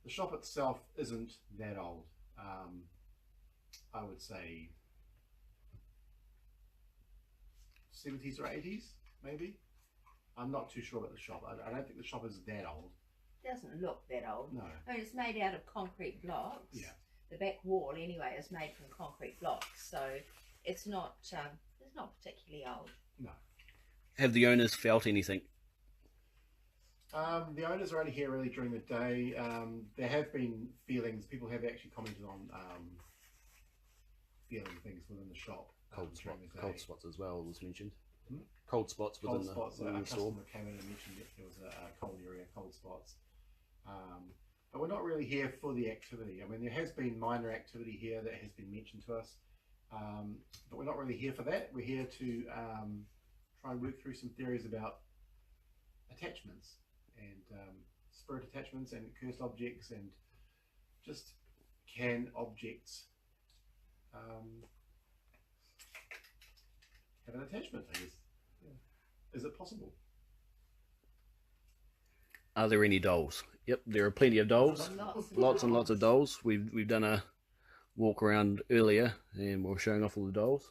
The shop itself isn't that old. I would say 70s or 80s, maybe. I'm not too sure about the shop. I don't think the shop is that old. Doesn't look that old. No. I mean, it's made out of concrete blocks. Yeah. The back wall, anyway, is made from concrete blocks, so it's not particularly old. No. Have the owners felt anything? The owners are only here really during the day. There have been feelings. People have actually commented on feeling things within the shop. During the day. Cold spots as well was mentioned. Hmm? Cold spots within Cold spots. within A the store. customer came in and mentioned that there was a cold area, cold spots. But we're not really here for the activity. I mean, there has been minor activity here that has been mentioned to us, but we're not really here for that. We're here to try and work through some theories about attachments and spirit attachments and cursed objects, and just can objects have an attachment, I guess. Yeah. Is it possible? Are there any dolls? Yep, there are plenty of dolls. Lots and lots of dolls. We've done a walk around earlier and we were showing off all the dolls.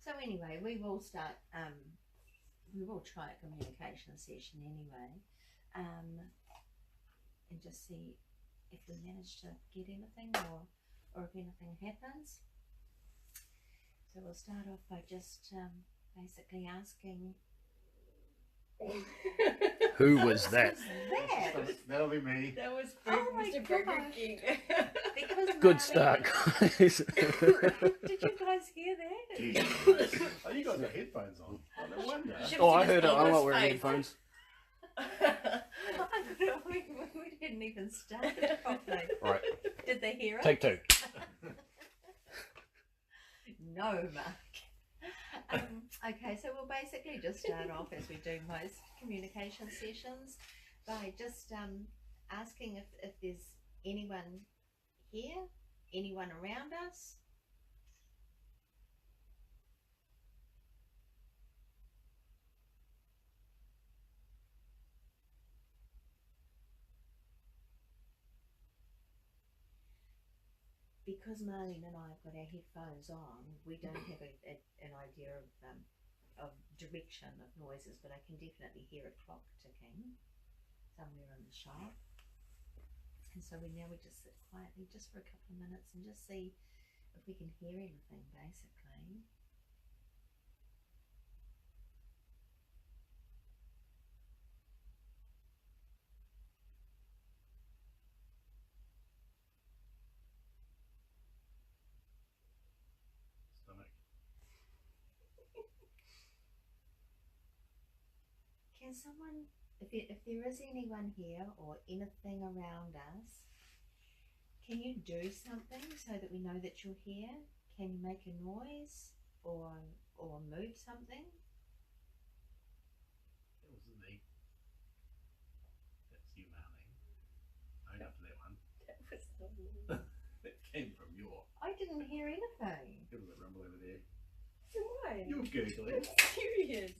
So anyway, we will start, we will try a communication session anyway, and just see if we manage to get anything or if anything happens. So we'll start off by just basically asking. Who was that? That'll be me. That was Oh my Mr. Burger gosh. King. Because Good Marley- start, guys. Did you guys hear that? Oh, you guys got headphones on. Oh, no wonder. Oh, I heard it. Just I'm not almost wearing fine. headphones. we didn't even start it properly. Right, Did they hear it? take two. No, Mark. Okay, so we'll basically just start off as we do most communication sessions by just asking if there's anyone here, anyone around us. Because Marlene and I have got our headphones on, we don't have an idea of direction of noises, but I can definitely hear a clock ticking somewhere in the shop. And so we just sit quietly just for a couple of minutes and just see if we can hear anything, basically. Stomach. Can someone, if there is anyone here or anything around us, can you do something so that we know that you're here? Can you make a noise or move something? That wasn't me. That's you, Marlene. Own up to that one. That was not me. That came from your. I didn't hear anything. Give it a rumble over there. Why? You're googling. I'm serious.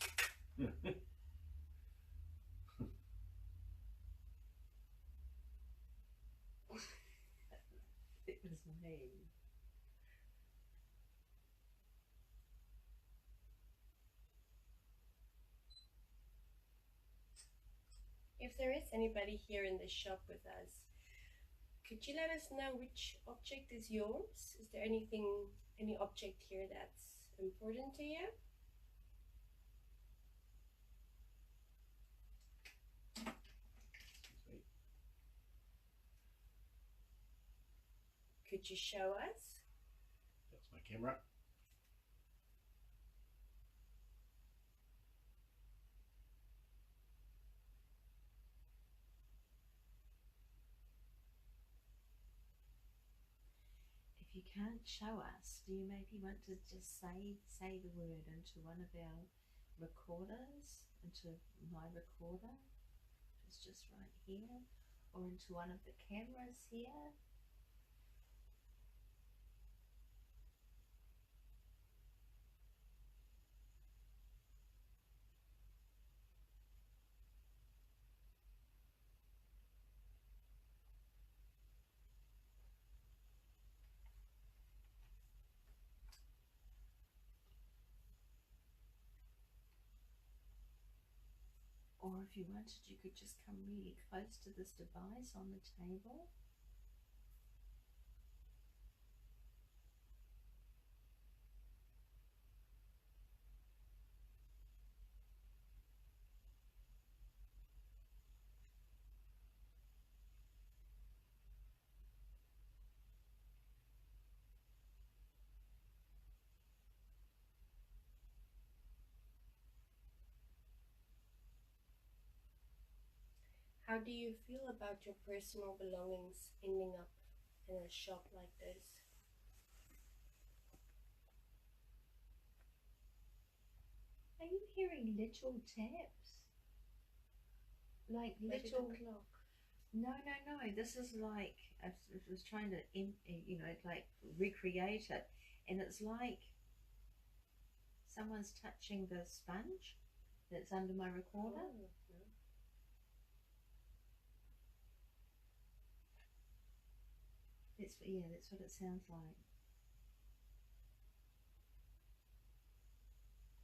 It was me. If there is anybody here in the shop with us, could you let us know which object is yours? Is there any object here that's important to you? Could you show us? That's my camera. If you can't show us, do you maybe want to just say the word into one of our recorders, into my recorder, it's just right here, or into one of the cameras here? Or if you wanted, you could just come really close to this device on the table. How do you feel about your personal belongings ending up in a shop like this? Are you hearing little taps? Like Maybe little. the clock. No. This is like I was trying to, like recreate it, and it's like someone's touching the sponge that's under my recorder. Oh, no. That's what it sounds like.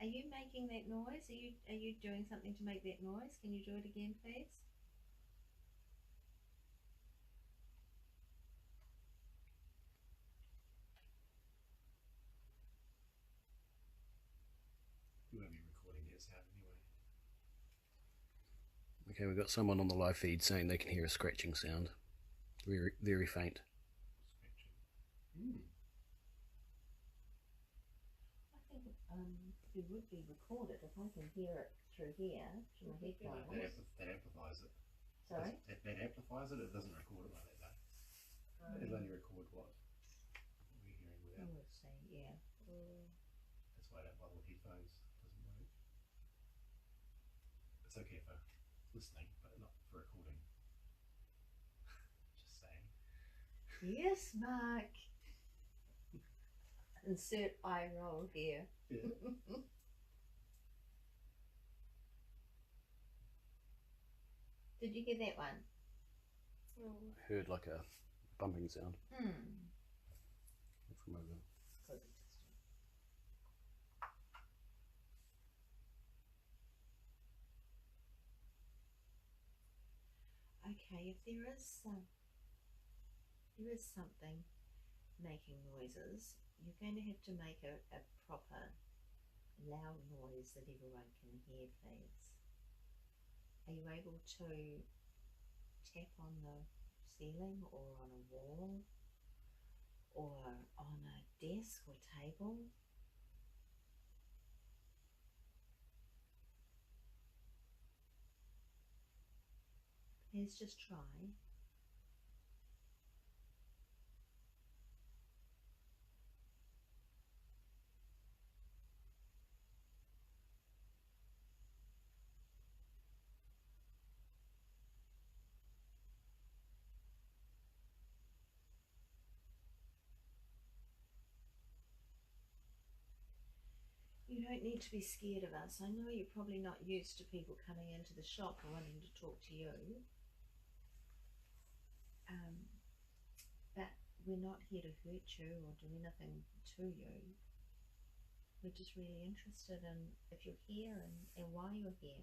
Are you making that noise? Are you doing something to make that noise? Can you do it again, please? You won't be recording that sound anyway. Okay, we've got someone on the live feed saying they can hear a scratching sound. Very, very faint. Scratching. I think it would be recorded if I can hear it through here, through my headphones. That amplifies it. Sorry? That amplifies it. It doesn't record it like that though. It'll only record what we're hearing I without. would say, yeah. That's why I don't bother with headphones. It doesn't work. It's okay for listening, but not for recording. Just saying. Yes, Mark. Insert eye roll here. Yeah. Did you get that one? Oh. Heard like a bumping sound Hmm. from over. Could be distant. Okay, if there is something making noises, you're going to have to make a proper loud noise that everyone can hear, please. Are you able to tap on the ceiling or on a wall or on a desk or table? Please just try. You don't need to be scared of us. I know you're probably not used to people coming into the shop and wanting to talk to you. But we're not here to hurt you or do anything to you. We're just really interested in if you're here and why you're here.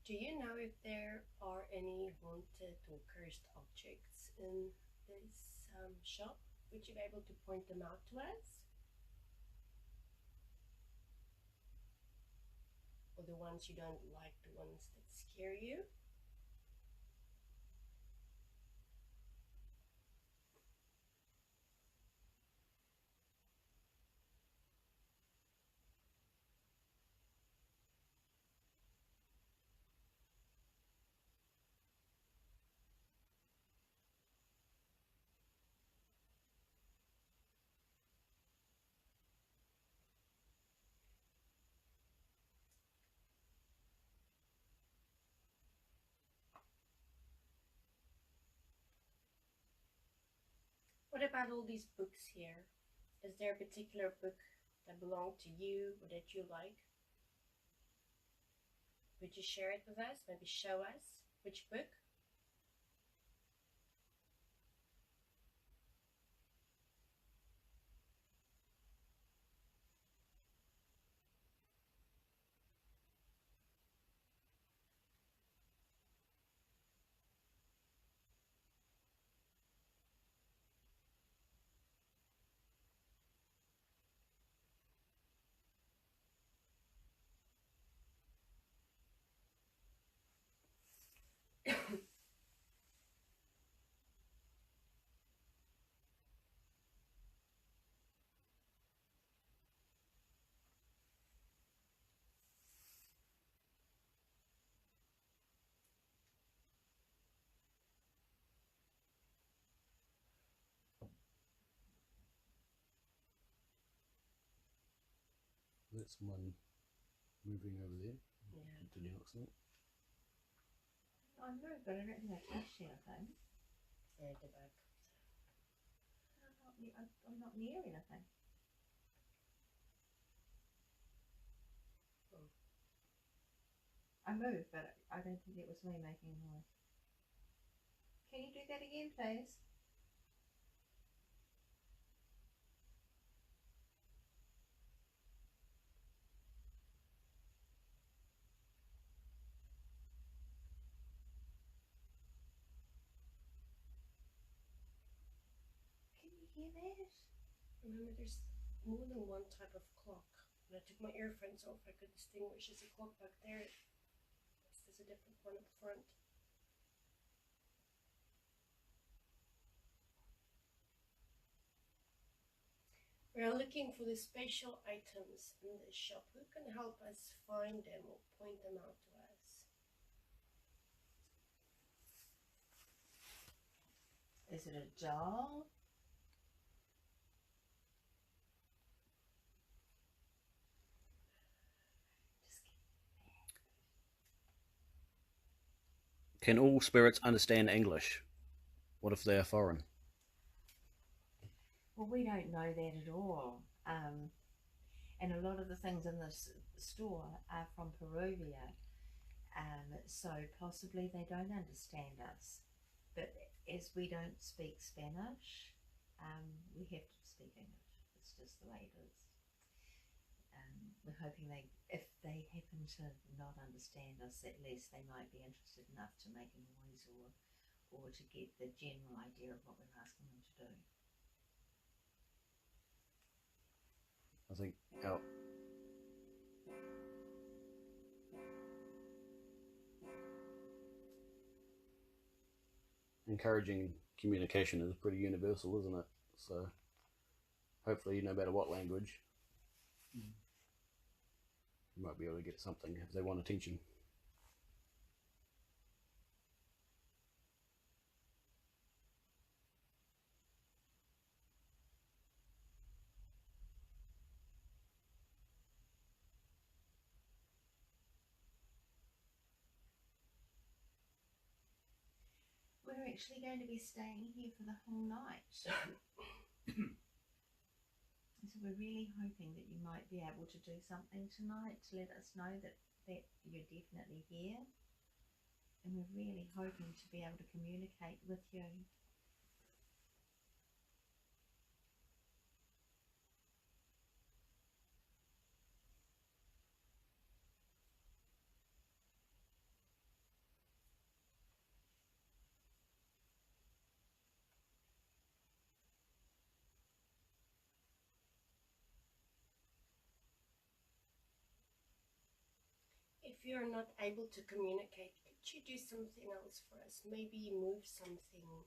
Do you know if there are any haunted or cursed objects in this shop? Would you be able to point them out to us? Or the ones you don't like, the ones that scare you? What about all these books here? Is there a particular book that belonged to you or that you like? Would you share it with us? Maybe show us which book? That's someone moving over there. Yeah. Did you not see it? I know, but I don't think I touched anything. Yeah, the back. I'm not near anything. Oh. I moved, but I don't think it was me making a noise. Can you do that again, please? Can you hear that? Remember, there's more than one type of clock. When I took my earphones off, I could distinguish there's a clock back there. There's a different one up front. We are looking for the special items in the shop. Who can help us find them or point them out to us? Is it a doll? Can all spirits understand English? What if they are foreign? Well, we don't know that at all. And a lot of the things in this store are from Perugia. So possibly they don't understand us. But as we don't speak Spanish, we have to speak English. It's just the way it is. We're hoping if they happen to not understand us, at least they might be interested enough to make a noise or to get the general idea of what we're asking them to do. I think our encouraging communication is pretty universal, isn't it? So hopefully, no matter what language, you might be able to get something if they want attention. We're actually going to be staying here for the whole night. So we're really hoping that you might be able to do something tonight to let us know that you're definitely here. And we're really hoping to be able to communicate with you. If you're not able to communicate, could you do something else for us? Maybe move something,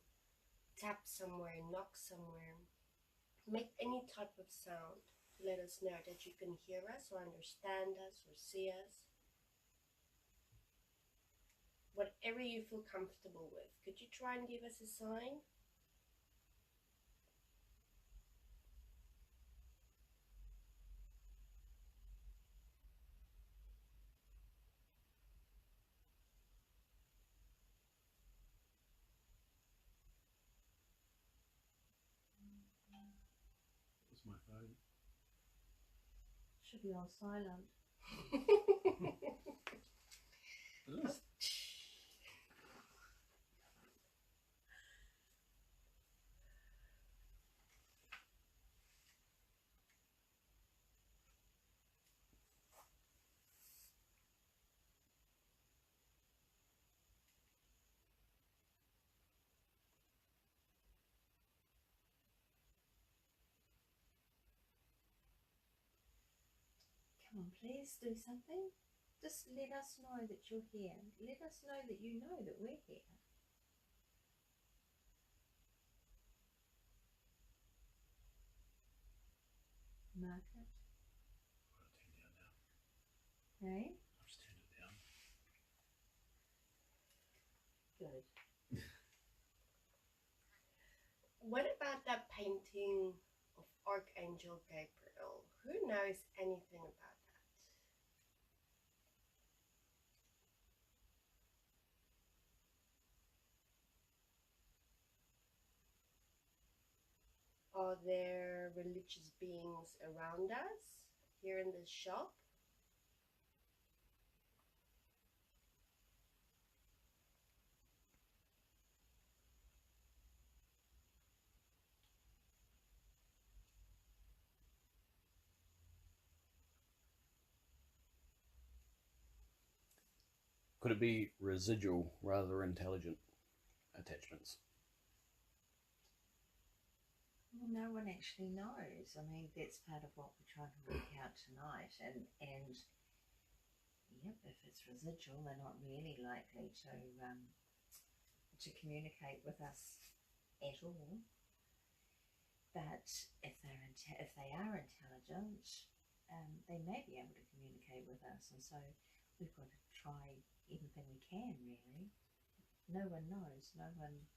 tap somewhere, knock somewhere, make any type of sound to let us know that you can hear us or understand us or see us. Whatever you feel comfortable with. Could you try and give us a sign? That's my phone. Should be on silent. It is. Come on, please do something. Just let us know that you're here. Let us know that you know that we're here. Mark it. I'll turn it down now. Hey? I'll just turn it down. Good. What about that painting of Archangel Gabriel? Who knows anything about that? are there religious beings around us here in this shop? Could it be residual rather than intelligent attachments? Well, no one actually knows. I mean, that's part of what we're trying to work out tonight. And yep, if it's residual, they're not really likely to communicate with us at all. But if they are intelligent, they may be able to communicate with us. And so we've got to try everything we can, really. No one knows. No one.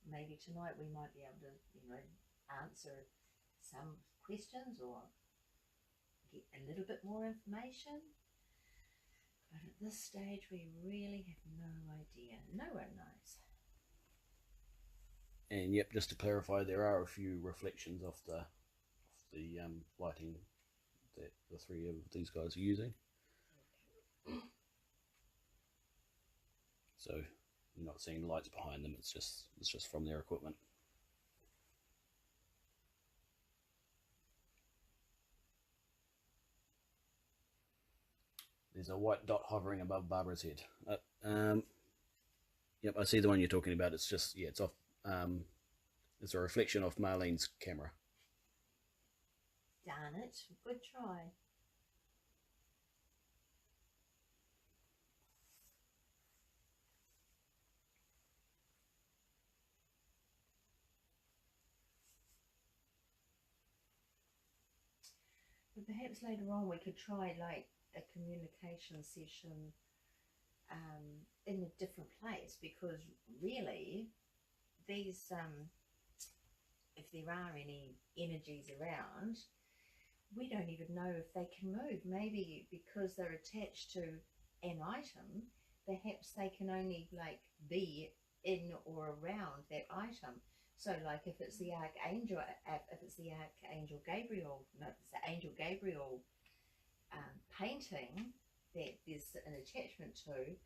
Maybe tonight we might be able to, answer some questions or get a little bit more information. But at this stage, we really have no idea. No one knows. And yep, just to clarify, there are a few reflections of the lighting that the three of these guys are using. So you're not seeing lights behind them. It's just from their equipment. There's a white dot hovering above Barbara's head. Yep, I see the one you're talking about. It's just, yeah, it's off. It's a reflection of Marlene's camera. Darn it! Good try. But perhaps later on we could try like a communication session in a different place, because really these if there are any energies around, we don't even know if they can move. Maybe because they're attached to an item, perhaps they can only like be in or around that item. So like if it's the Archangel Gabriel, no, if it's the Angel Gabriel painting that there's an attachment to,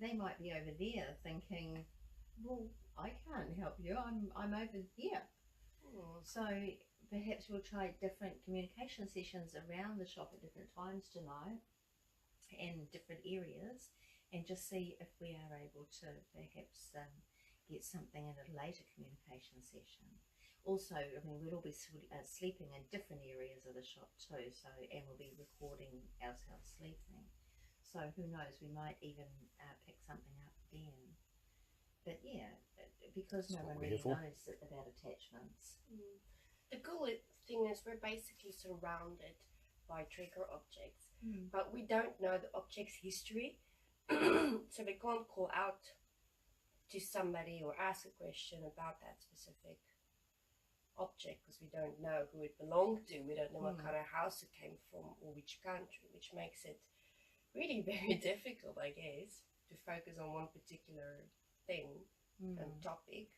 they might be over there thinking, well, I can't help you, I'm over here. So perhaps we'll try different communication sessions around the shop at different times tonight and different areas, and just see if we are able to perhaps get something in a later communication session. Also, I mean, we'll all be sleeping in different areas of the shop too, so, and we'll be recording ourselves sleeping. So who knows, we might even pick something up then. But yeah, because no one really knows about attachments. The cool thing is we're basically surrounded by trigger objects, but we don't know the object's history, so we can't call out to somebody or ask a question about that specific object because we don't know who it belonged to. We don't know what kind of house it came from or which country, which makes it really very difficult, I guess, to focus on one particular thing and topic.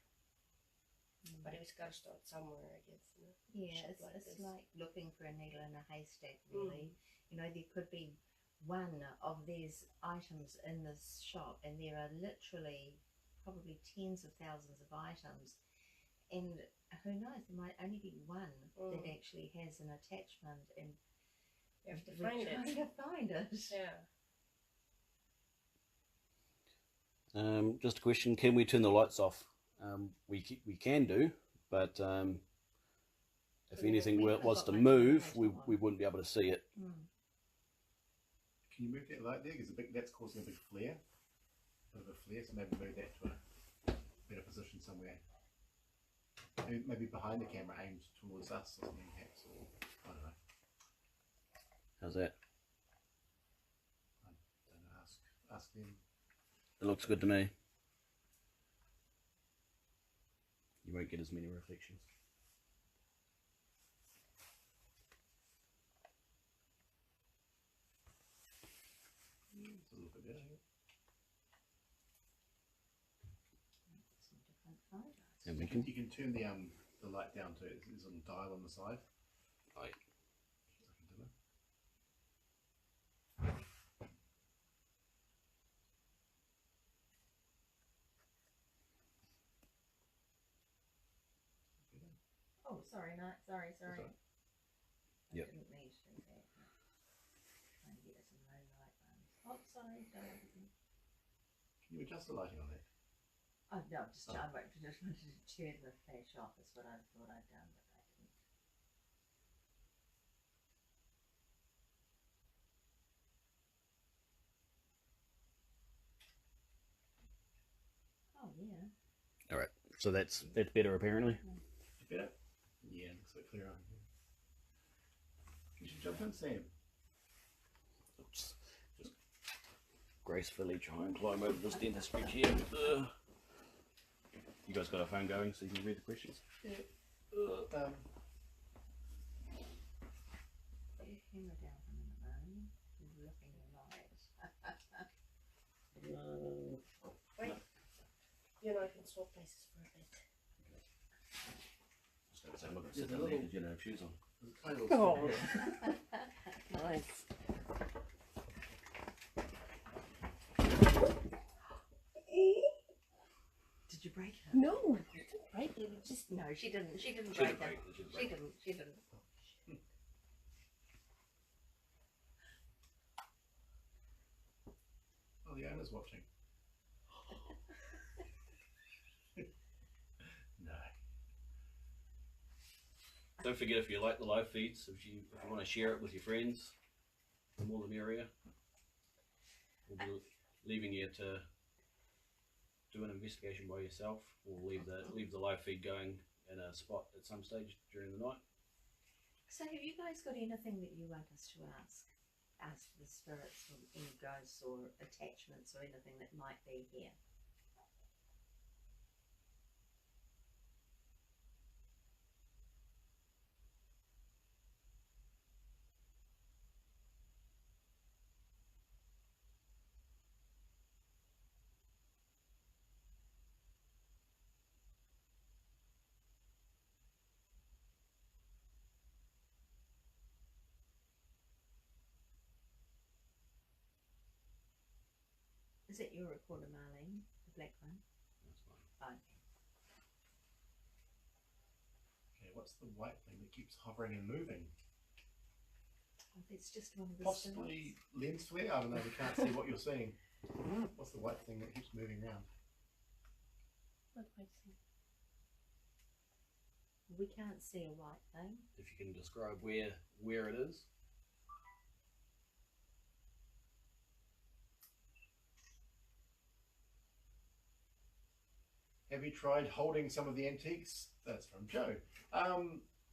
But it's got to start somewhere, I guess. Yeah, it's like looking for a needle in a haystack, really. You know, there could be one of these items in this shop, and there are literally probably tens of thousands of items, and who knows, there might only be one that actually has an attachment, and you have to find it. Trying to find it. Yeah. Just a question: can we turn the lights off? We can do, but if anything was to move, we wouldn't be able to see it. Can you move that light there? Because that's causing a big flare. A bit of a flare, so maybe move that to a better position somewhere. Maybe behind the camera, aimed towards us or something, perhaps. Or, I don't know. How's that? I don't know. Ask them. It looks good to me. You won't get as many reflections. It's a little bit better. Some different photos. And we can. You can turn the the light down too. There's a little dial on the side. Right. Oh, sorry, no, sorry. That's all right. Yep. I didn't mean to do that. Trying to get some low light ones. Oh, sorry, don't. Can you adjust the lighting on that? Oh no, just Oh. I just wanted to turn the flash off. Is what I thought I'd done, but I didn't. Oh yeah. All right. So that's better apparently. Better? Yeah, looks a bit clearer. You should jump in, Sam. Just gracefully try and climb over this dentist bridge here. You guys got a phone going so you can read the questions? Yeah. Put your camera down for a minute, man. You're looking alive. Wait. You and I can swap places for a bit. Just gonna say, look, sit down there 'cause you don't have shoes on. There's a tiny little Oh. spot here. Nice. Did you break it? No, I didn't break it. It just No, she didn't. She didn't Should've break it. break- should've She break. didn't. She didn't. Oh, the owner's watching. No. Don't forget, if you like the live feeds, if you want to share it with your friends, the more the merrier. We'll be leaving you to do an investigation by yourself, or leave the live feed going in a spot at some stage during the night. So, have you guys got anything that you want us to ask? Ask the spirits or any ghosts or attachments or anything that might be here? Is it your recorder, Marlene? The black one? That's fine. Fine. Okay, what's the white thing that keeps hovering and moving? Oh, that's just one of the Possibly lens flare? I don't know, we can't see what you're seeing. What's the white thing that keeps moving around? what do I see? spirits. We can't see a white thing. If you can describe where it is. Have you tried holding some of the antiques? That's from Joe.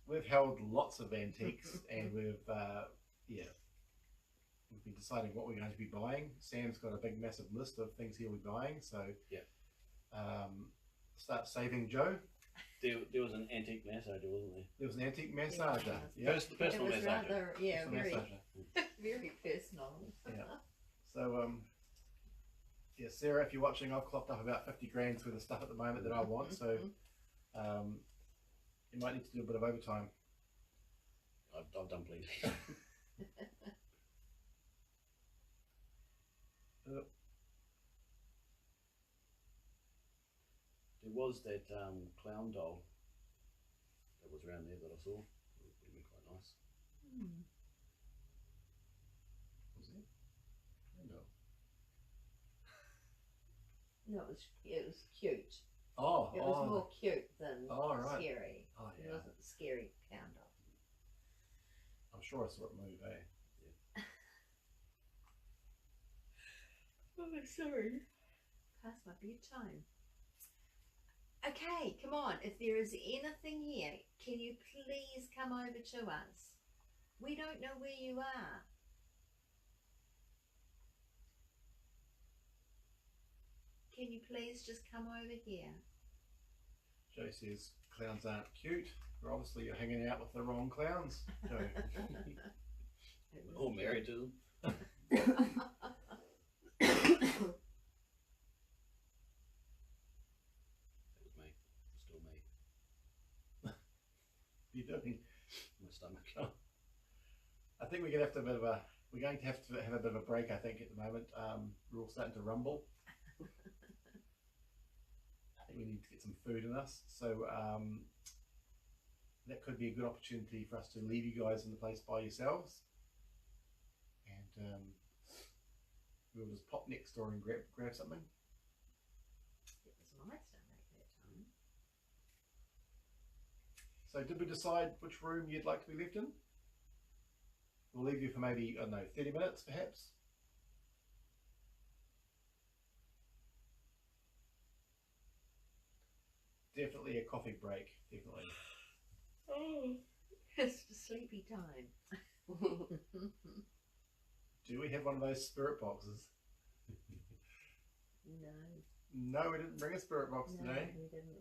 We've held lots of antiques and we've been deciding what we're going to be buying. Sam's got a big massive list of things he'll be buying, so start saving Joe. There was an antique massager, wasn't there? There was an antique massager. Yeah. Yeah. Personal it was massager. rather, yeah, Personal very, massager. very personal. Yeah. So yeah, Sarah, if you're watching, I've clocked up about 50 grand's worth of stuff at the moment that I want, so you might need to do a bit of overtime. I've done plenty. There was that clown doll that was around there that I saw. It would have been quite nice. Was it? No. No, it was cute. Oh, It was more cute than Oh, right. scary. Oh, It yeah. wasn't scary clown doll. I'm sure I saw it move, eh? Oh, sorry. Past my bedtime. Okay, come on. If there is anything here, can you please come over to us? We don't know where you are. Can you please just come over here? Joe says clowns aren't cute. Well, obviously you're hanging out with the wrong clowns, Joe. It was We're all cute. married to them. That was me. Still me. you doing? My stomach. I think we're going to have to have a bit of a break. I think at the moment we're all starting to rumble. I think we need to get some food in us. So that could be a good opportunity for us to leave you guys in the place by yourselves, and we'll just pop next door and grab something. It was my stomach that time. So did we decide which room you'd like to be left in? We'll leave you for maybe, I don't know, 30 minutes perhaps. Definitely a coffee break, definitely. Oh, it's the sleepy time. Do we have one of those spirit boxes? No. No, we didn't bring a spirit box No, today. we didn't.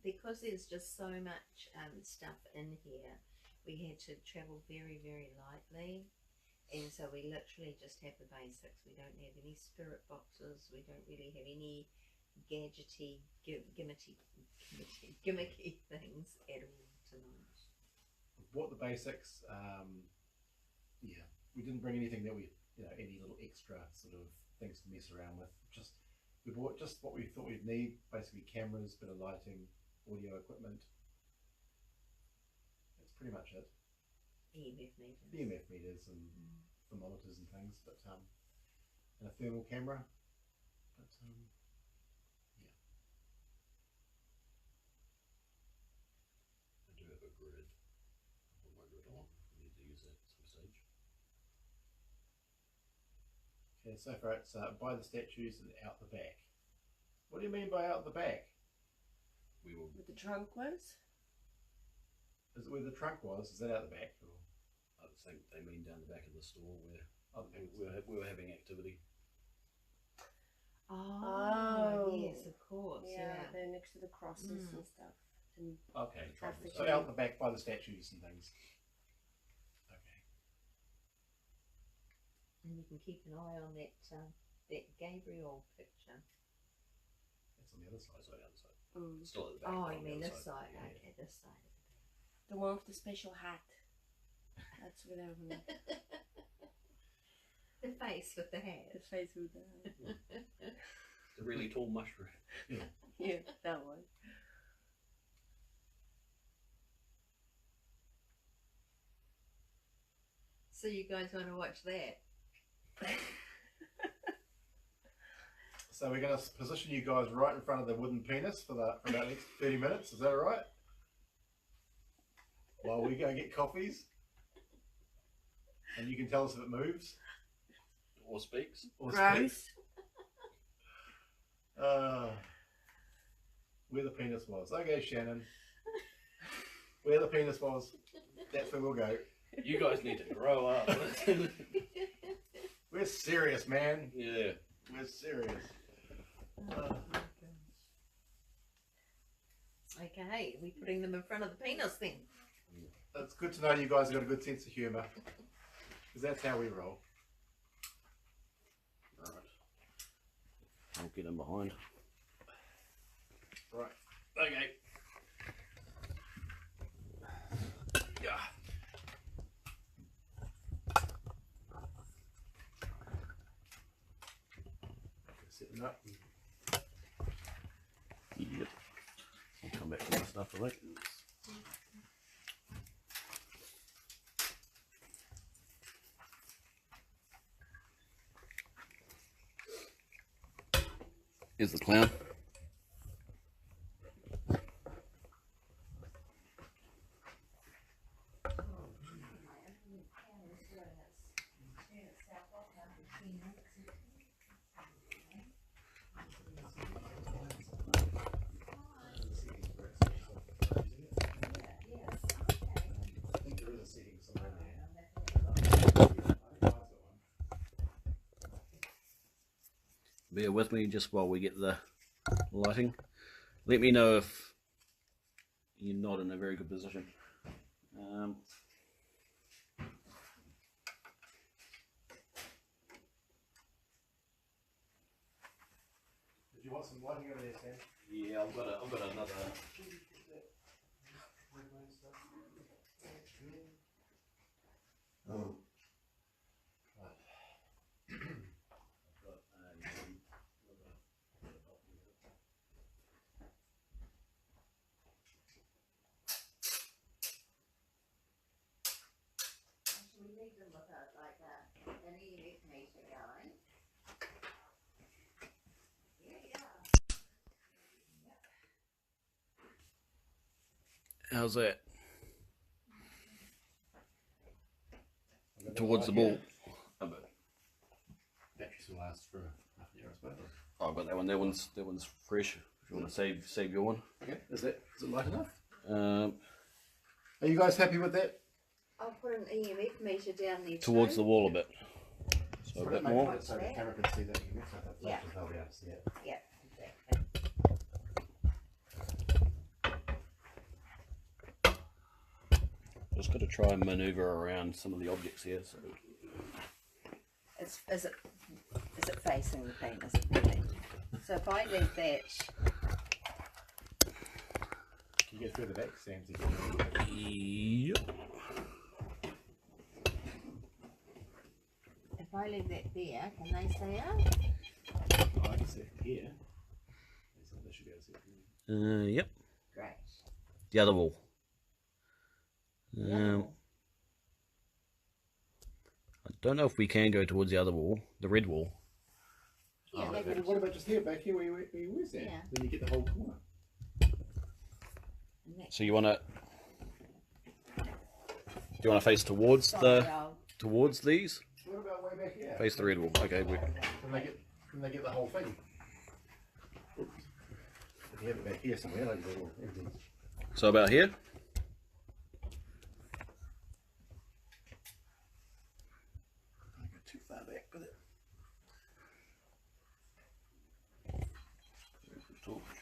Because there's just so much stuff in here, we had to travel very, very lightly. And so we literally just have the basics. We don't have any spirit boxes. We don't really have any gadgety, gimmicky things at all tonight. We bought the basics. Yeah, we didn't bring anything that any little extra sort of things to mess around with. We bought just what we thought we'd need, basically cameras, bit of lighting, audio equipment. That's pretty much it. EMF meters. The EMF meters and thermometers and things, but and a thermal camera. But yeah. I do have a grid. I'll put my grid on. I need to use that at some stage. Okay, so far it's by the statues and out the back. What do you mean by out the back? We will. With the trunk was? Is it where the trunk was? Is that out the back? Or? I think they mean down the back of the store where We we were having activity. Oh, yes, of course. Yeah, Yeah. they're next to the crosses and stuff. And Okay, African. so out the back by the statues and things. Okay. And you can keep an eye on that Gabriel picture. That's on the other side. Sorry, the other side. Mm. Still at the back. Oh, but you on the mean other this side? Yeah. Okay, this side. The one with the special hat. That's where they were. The face with the hat. The face with the hat. The really tall mushroom. Yeah, that one. So you guys want to watch that? So we're going to position you guys right in front of the wooden penis for about next 30 minutes. Is that all right? While we go get coffees, and you can tell us if it moves Or speaks. or Gross. speaks. Where the penis was. Okay, Shannon. Where the penis was, that's where we'll go. You guys need to grow up. We're serious, man. Yeah. We're serious. Okay, we're putting them in front of the penis then. It's good to know you guys have got a good sense of humour, because that's how we roll. Alright. I'll get in behind. Right. Okay. Yeah. Setting up. Yep. I'll come back to my stuff for that. Here's the clown. I think there is a setting somewhere there. Bear with me just while we get the lighting. Let me know if you're not in a very good position. Did you want some lighting over there, Sam? Yeah, I've got another. Stuff. How's that? Towards the ball. A bit. Battery still lasts for half an hour, I suppose. Oh, I've got that one. That one's fresh. If you want to save your one. Okay, is it light enough? Um, Are you guys happy with that? I'll put an EMF meter down there towards too. the wall a bit. So a Put bit it maybe more. so the camera can see that. Yeah. They'll be able to see it. Yeah, exactly. Just got to try and manoeuvre around some of the objects here. So Is it facing the thing? Is it really? So if I leave that, Can you get further back, Sam? yep. if I leave that there, can they see it? Oh, I can see it here. So they should be able to see it from here. Yep. Great. The other wall. Yeah. I don't know if we can go towards the other wall, the red wall. Yeah, Oh, they but could- what about just here, back here where you were, Sam? Yeah. Then you get the whole corner. and that- So you want to? Do you want to face towards Sorry, the I'll- towards these? What about way back here? Face the red wall. Okay. Can they get the whole thing? Oops. If you have it back here somewhere, like everything. So about here. I go too far back with it.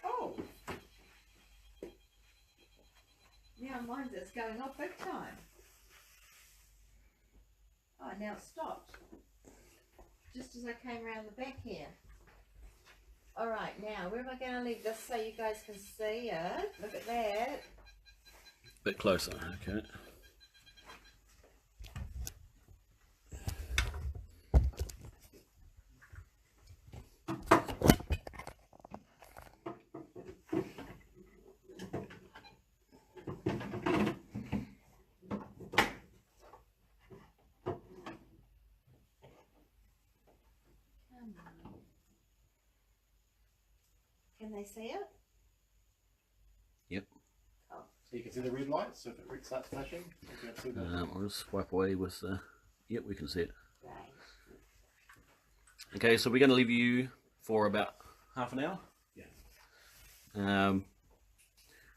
Oh! Now mine's it's going off big time. Oh, now it stopped. Just as I came around the back here. Alright, now where am I going to leave this so you guys can see it? Look at that. Bit closer. Okay. Come on. Can they see it? Yep. Oh, So you can see the red light, so if it starts flashing, you can see that. I'll just swipe away with the. Yep, we can see it. great. Okay, so we're going to leave you for about half an hour. Yeah.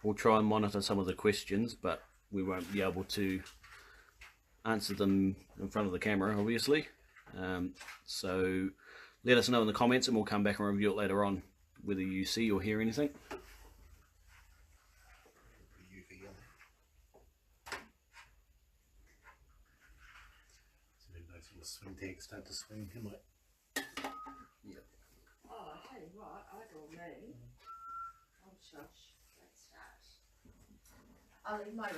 We'll try and monitor some of the questions, but we won't be able to answer them in front of the camera, obviously. So let us know in the comments and we'll come back and review it later on, whether you see or hear anything. So maybe those little swing tags start to swing, he might. Yep. Oh, I tell you what, I will move. Oh, shush. Let's start. I'll leave my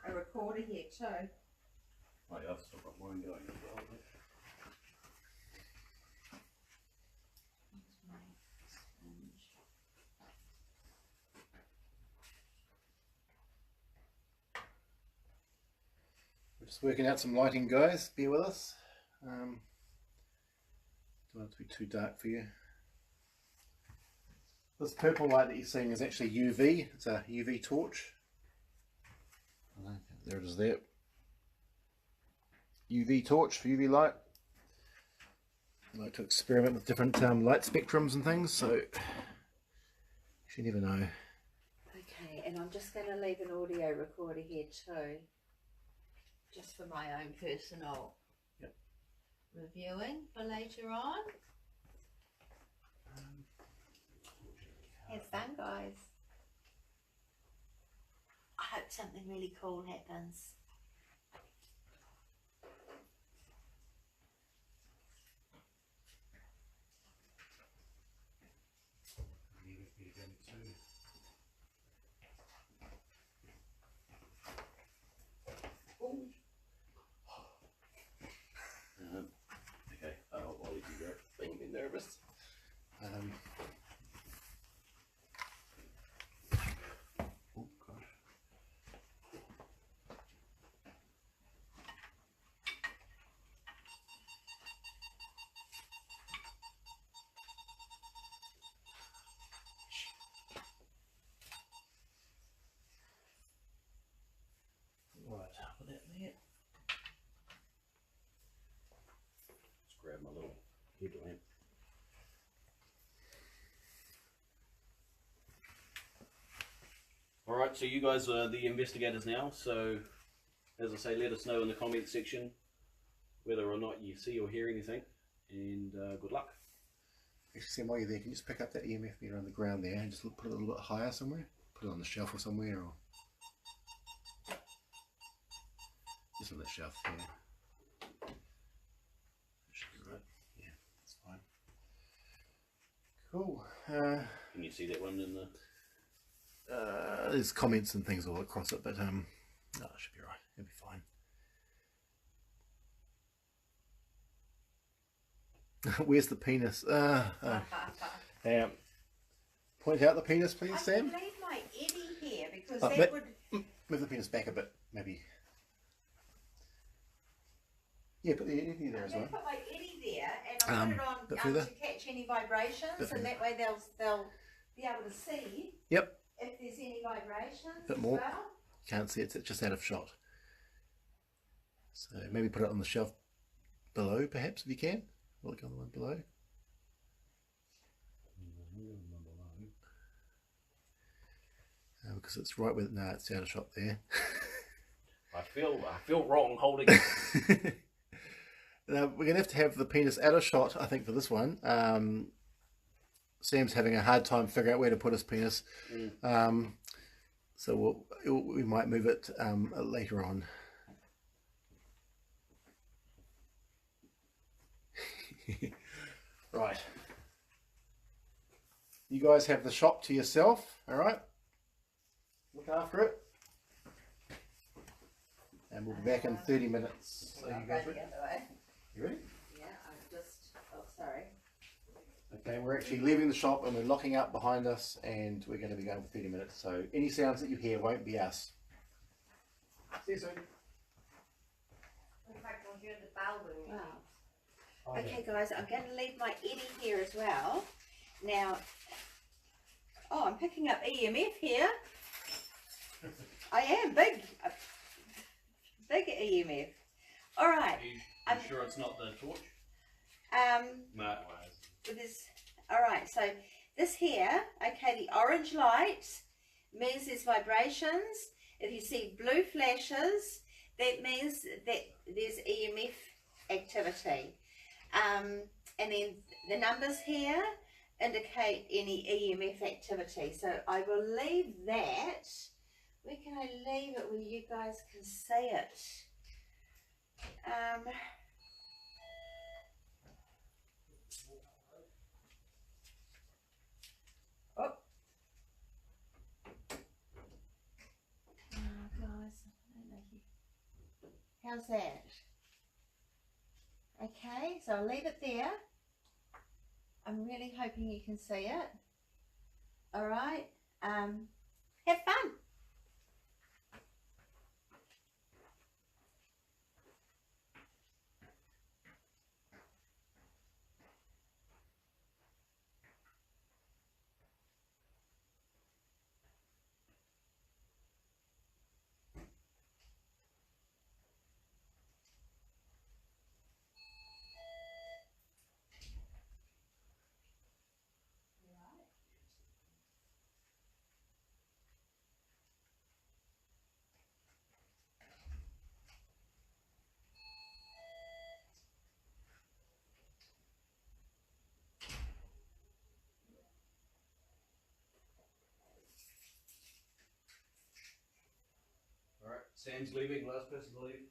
a recorder here too. Oh yeah, I've still got mine going as well. We're just working out some lighting, guys. Bear with us. Don't want it to be too dark for you. This purple light that you're seeing is actually UV. It's a UV torch. There it is there. UV torch, UV light. I like to experiment with different light spectrums and things, so you never know. Okay, and I'm just going to leave an audio recorder here too. Just for my own personal reviewing for later on. Have fun, guys. I hope something really cool happens. Okay, I'll leave you go. Making me nervous. Oh gosh. Alright, so you guys are the investigators now, so as I say, let us know in the comment section whether or not you see or hear anything, and good luck. Actually, Sam, while you're there, can you just pick up that EMF meter on the ground there and just put it a little bit higher somewhere? Put it on the shelf or somewhere, or just on that shelf, yeah. Should be right. Yeah, that's fine. Cool. Can you see that one in the... There's comments and things all across it, but no, it should be right. It'll be fine. Where's the penis? Damn. Point out the penis, please, I Sam. can leave my Eddie here because Oh, that would. Move the penis back a bit, maybe. Yeah, put the Eddie there as I'm well. going to put my Eddie there and I'll Bit put it further. on to catch any vibrations, and that way they'll be able to see Yep. if there's any vibrations. Bit as more. well. Can't see it, it's just out of shot. So maybe put it on the shelf below, perhaps, if you can. Look on the one below. Because it's right with no, it's out of shot there. I feel wrong holding it. Now we're gonna have to have the penis out of shot, I think, for this one. Sam's having a hard time figuring out where to put his penis, so we might move it later on. Right. You guys have the shop to yourself, all right? Look after it. And we'll be back in 30 minutes. So you I'll guys go ready? the other way. You ready? Yeah, I'm just. Oh, sorry. Okay, we're actually leaving the shop and we're locking up behind us, and we're going to be going for 30 minutes. So any sounds that you hear won't be us. See you soon. In fact, I'll hear the bell ringing. Wow. Oh, Okay, guys, I'm going to leave my Eddie here as well. Now, oh, I'm picking up EMF here. I am big EMF. All right. Are you sure it's not the torch? With this, all right. So this here, okay, the orange light means there's vibrations. If you see blue flashes, that means that there's EMF activity. And then the numbers here indicate any EMF activity. So I will leave that. Where can I leave it where you guys can see it? Oh. Oh, guys, I don't know if you... How's that? Okay, so I'll leave it there. I'm really hoping you can see it. All right. Have fun. Alright, Sam's leaving, last person to leave.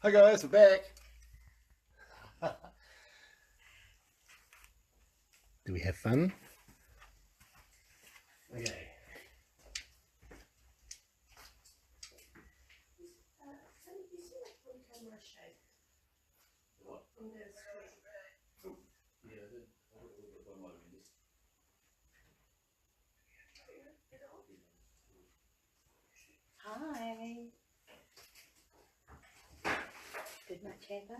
Hi guys, we're back. Do we have fun? Okay. Hi. Good night, Chamber.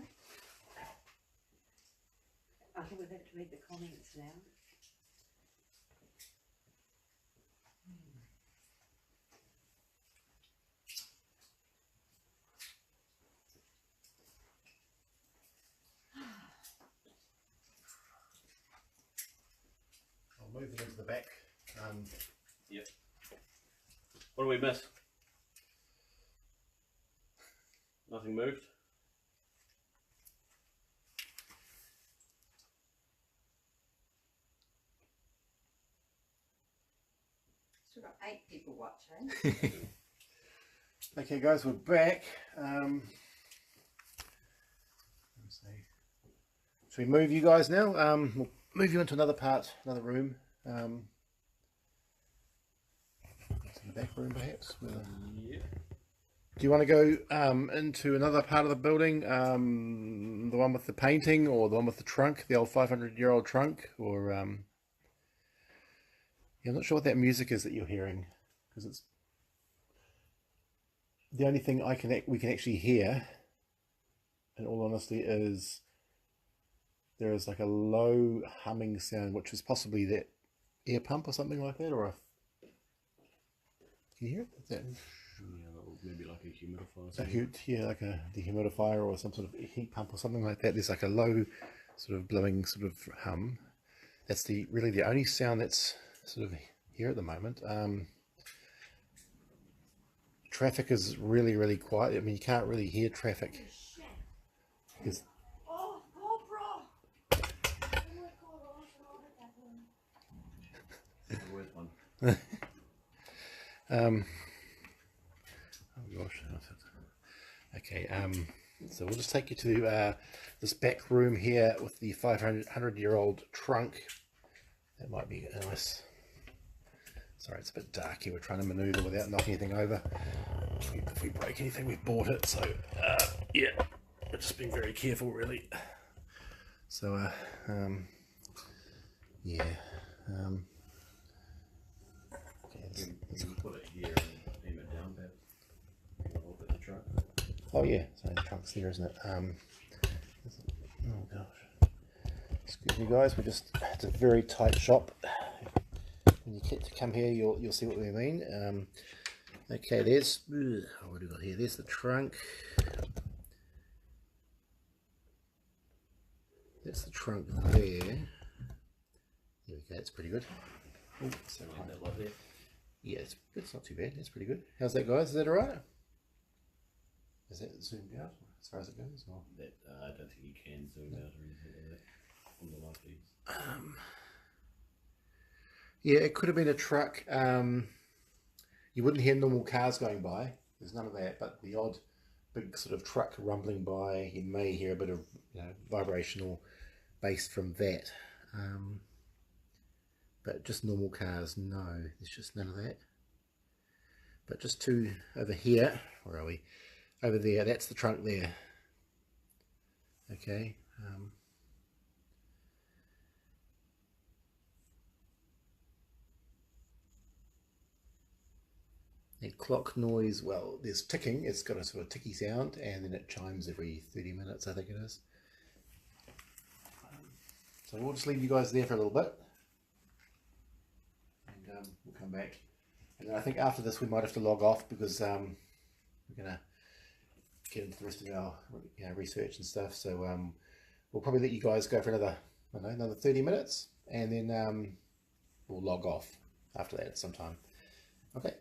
I think we'll have to read the comments now. I'll move it into the back. Yep. What do we miss? Nothing moved? Still got 8 people watching. Okay guys, we're back. Let's see. Should we move you guys now? We'll move you into another part, another room. It's in the back room perhaps. Yeah. Do you want to go into another part of the building? The one with the painting, or the one with the trunk, the old 500-year-old trunk? Or yeah, I'm not sure what that music is that you're hearing, because it's the only thing we can actually hear, in all honesty, is there is like a low humming sound, which is possibly that air pump or something like that, or a... Can you hear it? Is that... Yeah, maybe like a humidifier or something. Yeah, like a dehumidifier or some sort of heat pump or something like that. There's like a low sort of blowing sort of hum. That's really the only sound that's sort of here at the moment. Traffic is really, really quiet. I mean, you can't really hear traffic. Because Oh, Barbara! Oh my God, The worst one. Oh gosh. Okay, so we'll just take you to this back room here with the 500-year-old trunk. That might be nice. Sorry, it's a bit dark here. We're trying to maneuver without knocking anything over. If we break anything, we've bought it. So, yeah, we're just being very careful, really. So, yeah. Okay, You can put it here and aim it down, perhaps. I'll put the truck. oh yeah, so the trunk's there, isn't it? Oh gosh. Excuse me, guys. It's a very tight shop. When you get to come here, you'll see what we mean. Okay, there's what do we got here? There's the trunk. That's the trunk there. There we go. That's pretty good. Oh, so That light there. yeah, it's not too bad. That's pretty good. How's that, guys? Is that alright? Is that zoomed out as far as it goes? Or? That I don't think you can zoom out or anything like that on the light feeds. Yeah, it could have been a truck. You wouldn't hear normal cars going by. There's none of that, but the odd big sort of truck rumbling by, you may hear a bit of vibrational bass from that. But just normal cars, no, there's just none of that. But just to over here, where are we? Over there, that's the trunk there. Okay. And clock noise, well, there's ticking. It's got a sort of ticky sound, and then it chimes every 30 minutes, I think it is. So we'll just leave you guys there for a little bit, and we'll come back. And then I think after this we might have to log off, because we're gonna get into the rest of our research and stuff. So we'll probably let you guys go for another, I don't know, another 30 minutes, and then we'll log off after that at some time. Okay.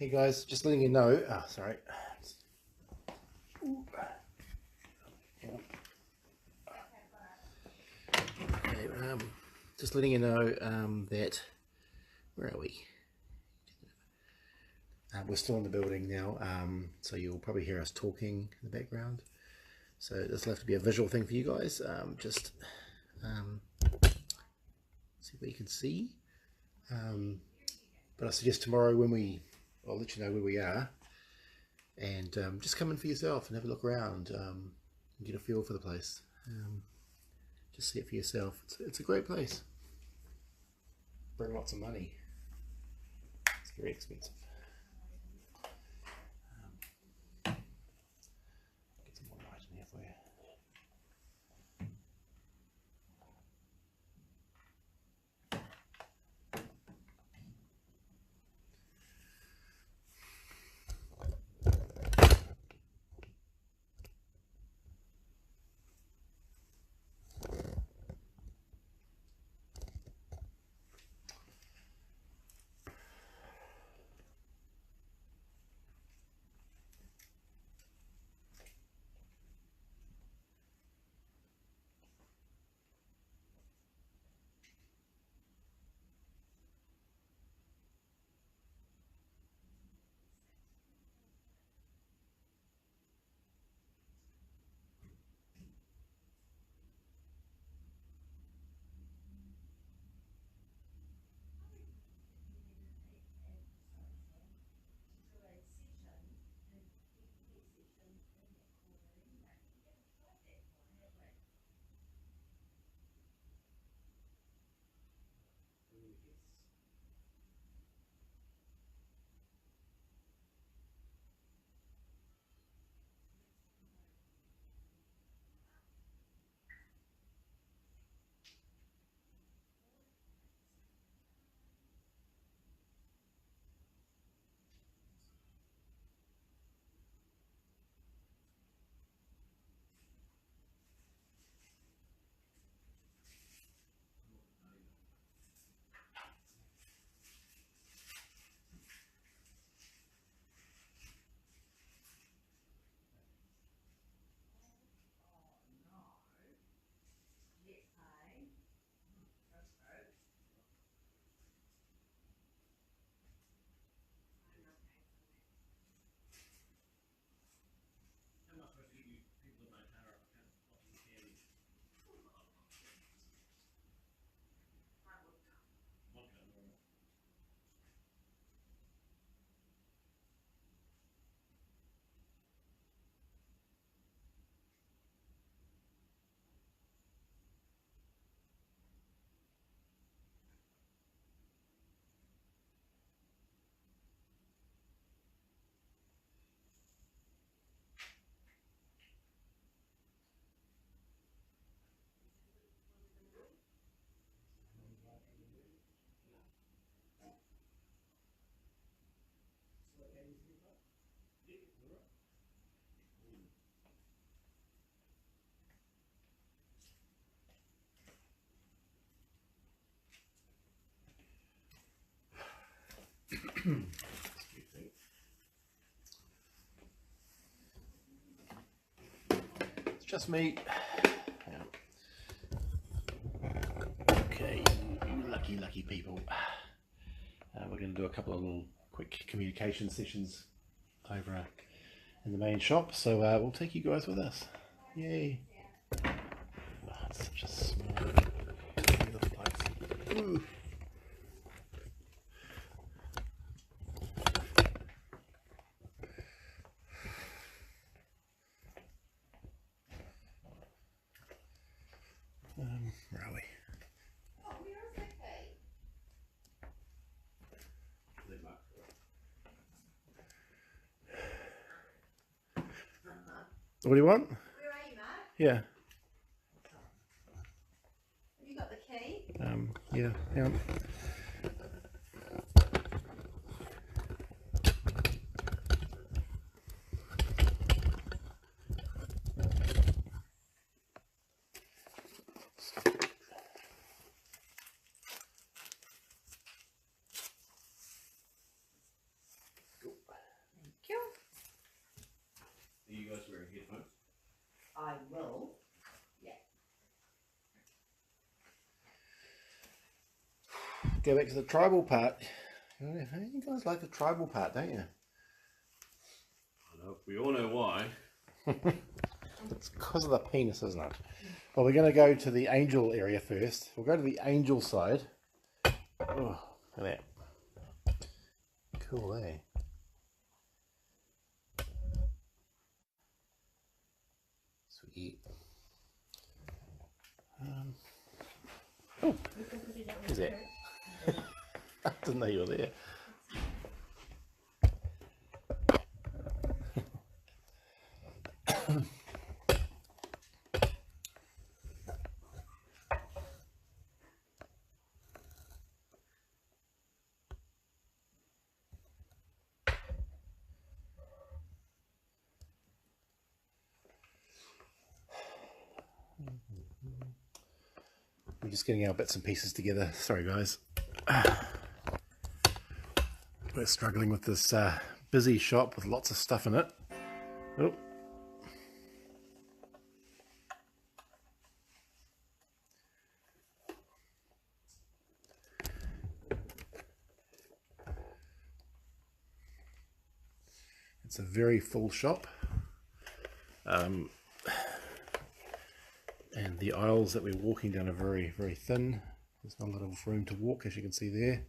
Hey guys, just letting you know. Sorry. Okay, just letting you know that where are we? We're still in the building now, so you'll probably hear us talking in the background. So this will have to be a visual thing for you guys. Just see what you can see. But I suggest tomorrow I'll let you know where we are, and just come in for yourself and have a look around and get a feel for the place. Just see it for yourself. It's a great place. Bring lots of money. It's very expensive. Get some more light in here for you. It's just me. Okay, you lucky people. We're going to do a couple of little quick communication sessions over in the main shop, so we'll take you guys with us. Yay! Oh, it's such a small little place. Ooh. Where are we? Oh, where is the key? What do you want? Where are you, Mark? Yeah. Have you got the key? Yeah. Hang on. Cool. will. Yeah. Go back to the tribal part. You guys like the tribal part, don't you? We all know why. It's because of the penis, isn't it? Well, we're going to go to the angel area first. We'll go to the angel side. Oh, look at that. Cool, eh? Sweet. Oh, who's that? I didn't know you were there. We're just getting our bits and pieces together. Sorry, guys. We're struggling with this busy shop with lots of stuff in it. Oh. It's a very full shop. And the aisles that we're walking down are very, very thin. There's not a lot of room to walk, as you can see there.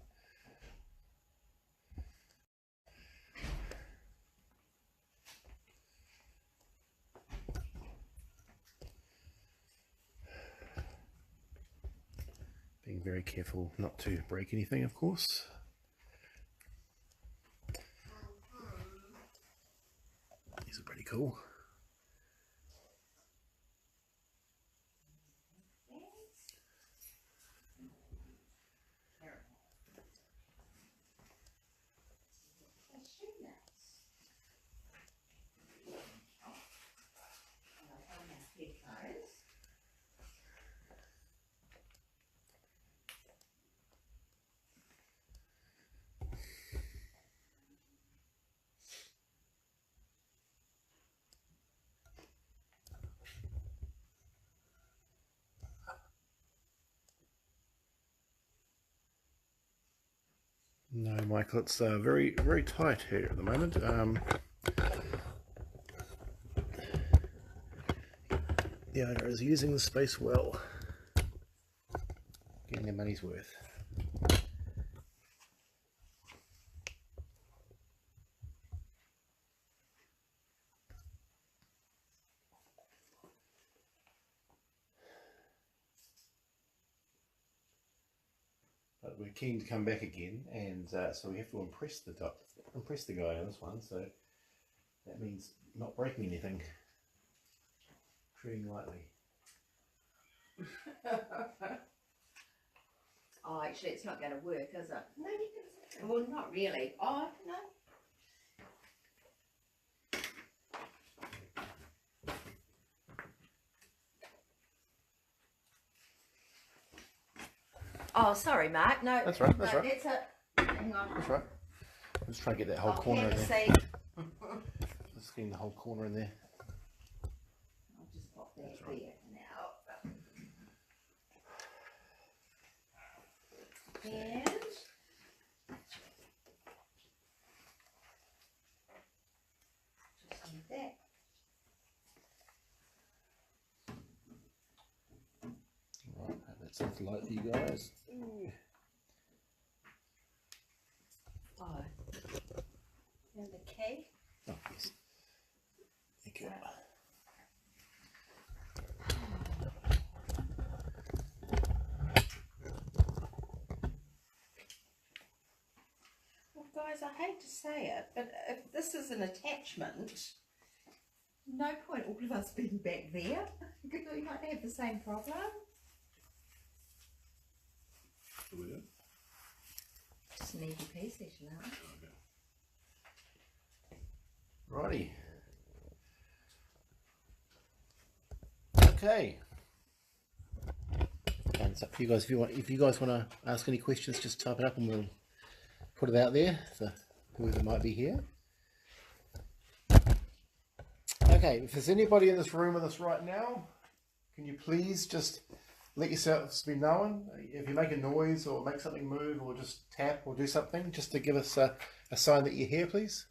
Being very careful not to break anything, of course. These are pretty cool. No, Michael, it's very, very tight here at the moment. The owner is using the space well, getting their money's worth. But we're keen to come back again, and so we have to impress the guy on this one. So that means not breaking anything, treading lightly. Oh, actually, it's not going to work, is it? No, you can. Well, not really. Oh, no. Oh, sorry, Mark. No, That's right. That's no, right. That's it. Hang on. That's right. I'm just trying to get that whole I'll corner in have a there. seat. Just getting the whole corner in there. I'll just pop that That's right. there now. And just like that. Right, that's sounds light for you guys. Oh. And the key. Oh, yes. Thank you. Well, guys, I hate to say it, but if this is an attachment, no point all of us being back there because we might have the same problem. What are we doing? Just an Evp session, aren't we? Righty. Okay. And it's up to you guys. If you guys want to ask any questions, just type it up and we'll put it out there for whoever might be here. Okay, if there's anybody in this room with us right now, can you please just let yourselves be known? If you make a noise or make something move or just tap or do something, just to give us a sign that you're here, please.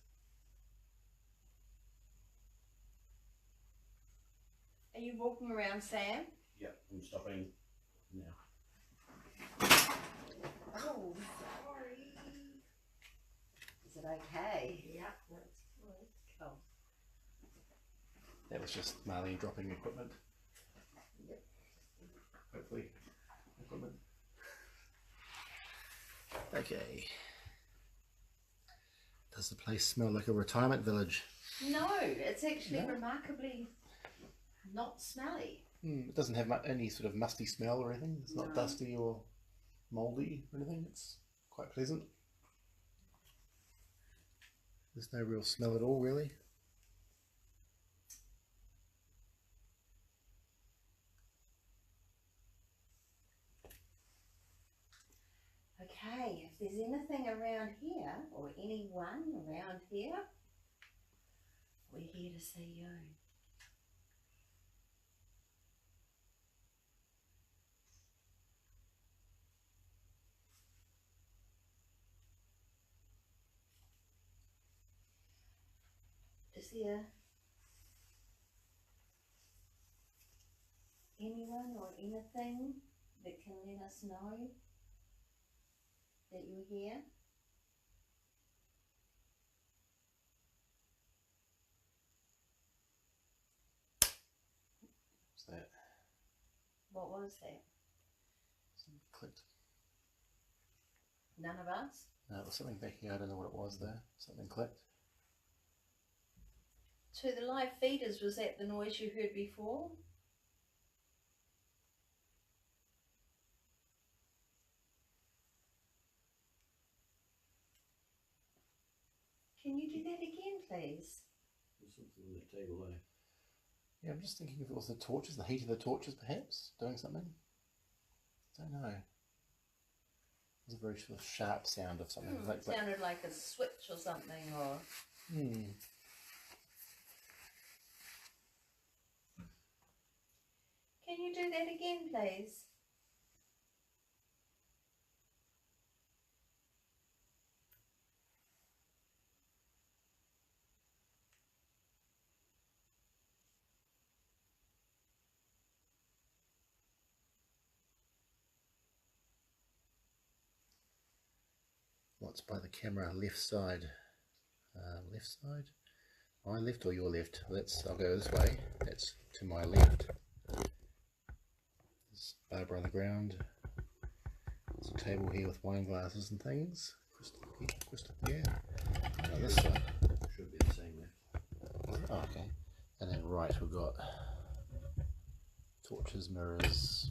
Are you walking around, Sam? Yep, I'm stopping now. Oh, sorry. Is it okay? Yeah, that's fine. Cool. That was just Marlene dropping equipment. Yep. Hopefully, equipment. Okay. Does the place smell like a retirement village? No, it's actually No? remarkably not smelly. It doesn't have any sort of musty smell or anything. It's not No. dusty or mouldy or anything. It's quite pleasant. There's no real smell at all, really. Okay, if there's anything around here or anyone around here, we're here to see you. Is there anyone or anything that can let us know that you're here? What's that? What was that? Something clicked. None of us? No, it was something back here. I don't know what it was there. Something clicked. To the live feeders, was that the noise you heard before? Can you do that again, please? There's something on the table, eh? Yeah, I'm just thinking if it was the torches, the heat of the torches, perhaps doing something. Don't know. It was a very sort of sharp sound of something. It sounded like a switch or something, or... Can you do that again, please? What's by the camera? Left side. Left side? My left or your left? I'll go this way. That's to my left. There's Barbara on the ground. There's a table here with wine glasses and things. Crystal, yeah. Now this side. Should be the same left. Oh, okay. And then right we've got torches, mirrors,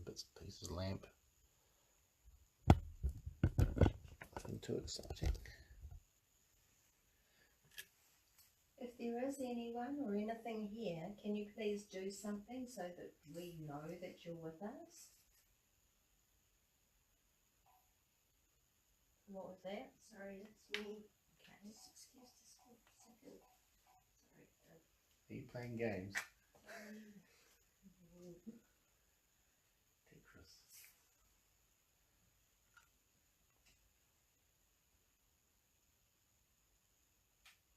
bits and pieces, lamp. Nothing too exciting. If there is anyone or anything here, can you please do something so that we know that you're with us? What was that? Sorry, that's me. Okay. Just excuse this for a second. Sorry. Are you playing games? Tetris.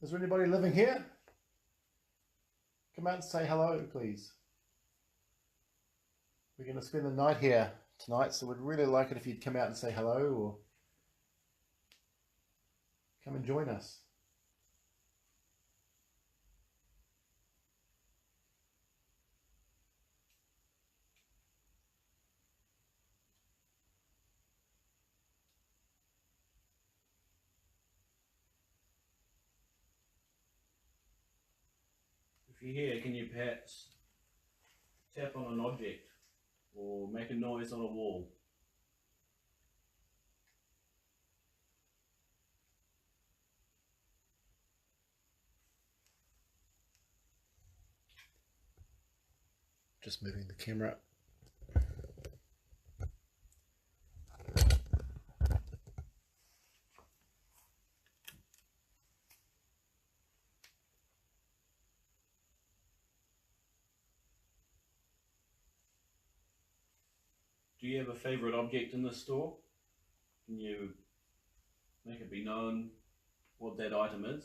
Is there anybody living here? Come out and say hello, please. We're going to spend the night here tonight, so we'd really like it if you'd come out and say hello or come and join us. If you're here, can you perhaps tap on an object or make a noise on a wall? Just moving the camera. Do you have a favourite object in the store? Can you make it be known what that item is?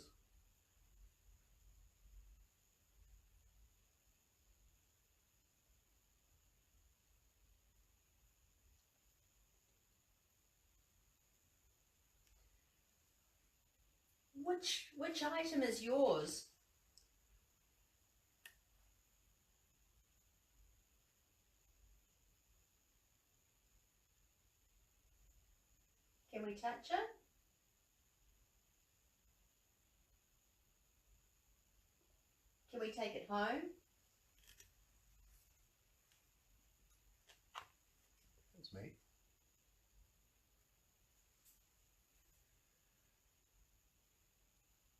Which item is yours? Can we touch it? Can we take it home? That's me.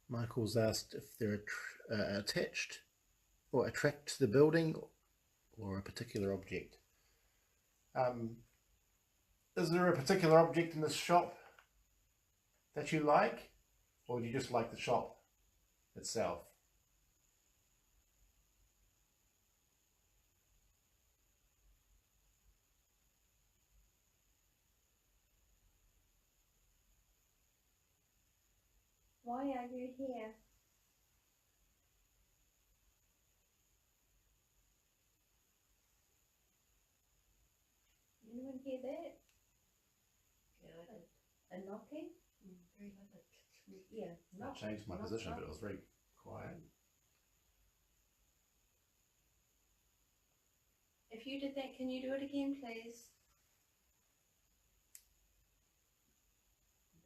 Michael's asked if they're attached or attract to the building or a particular object. Is there a particular object in this shop that you like, or do you just like the shop itself? Why are you here? Anyone hear that? Yeah, I did. A knocking? Very loud. Yeah. I changed my position, but it was very quiet. If you did that, can you do it again, please?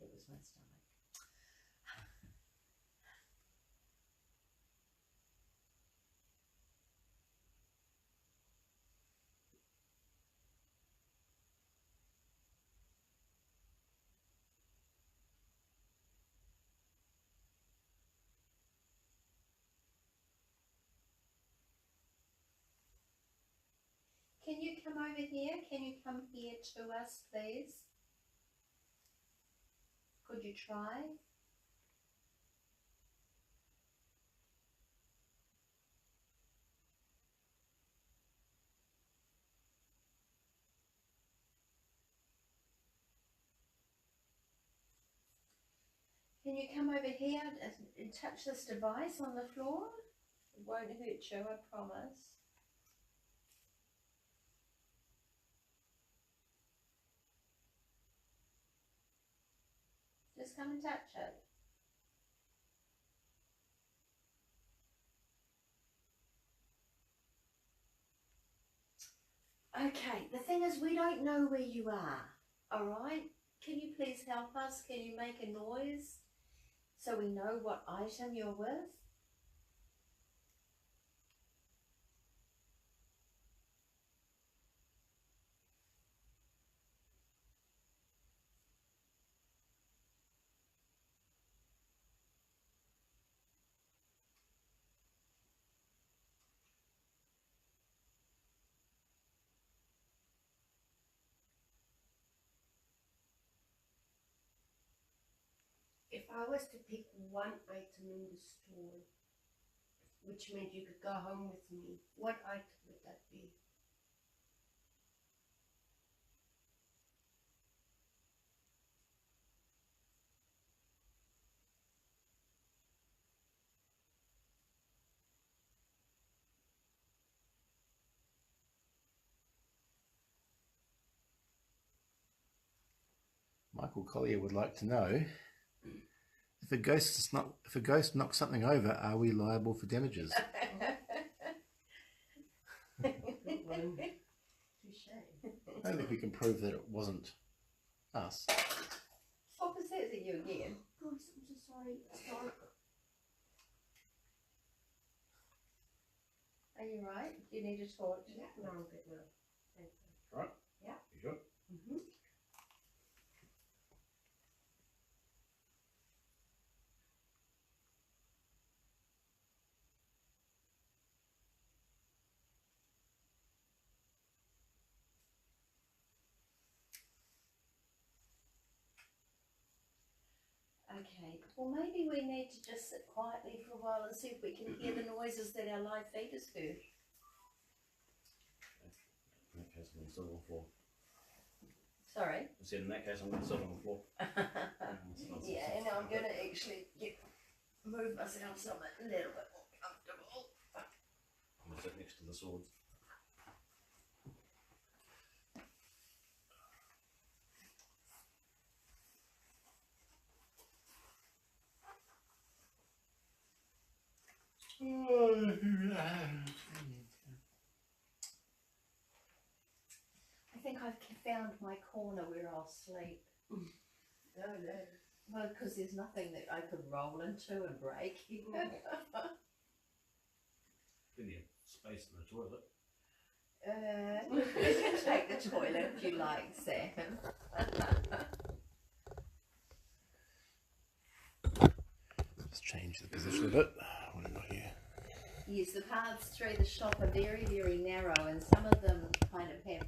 That was my stomach. Can you come over here? Can you come here to us, please? Could you try? Can you come over here and touch this device on the floor? It won't hurt you, I promise. Just come and touch it. Okay, the thing is we don't know where you are, alright? Can you please help us? Can you make a noise so we know what item you're with? If I was to pick one item in the store, which meant you could go home with me, what item would that be? Michael Collier would like to know if a ghost knocks something over, are we liable for damages? I don't think we can prove that it wasn't us. What was that? Is it you again? Guys, I'm so sorry. It's dark. Are you right? Do you need a torch? Yeah, no, I'm good now. Thank you. Right? Yeah. You sure? Mm-hmm. Okay, well maybe we need to just sit quietly for a while and see if we can hear the noises that our live feed has heard. That has been so for. Sorry. I said in that case I'm going to sit on the floor. Yeah, and I'm going to actually move myself somewhere a little bit more comfortable. I'm going to sit next to the swords. I think I've found my corner where I'll sleep. No, no. Well, because there's nothing that I could roll into and break. Plenty of space in the toilet. You can take the toilet if you like, Sam. Just change the position a bit. When I'm not here. Yes, the paths through the shop are very, very narrow, and some of them kind of have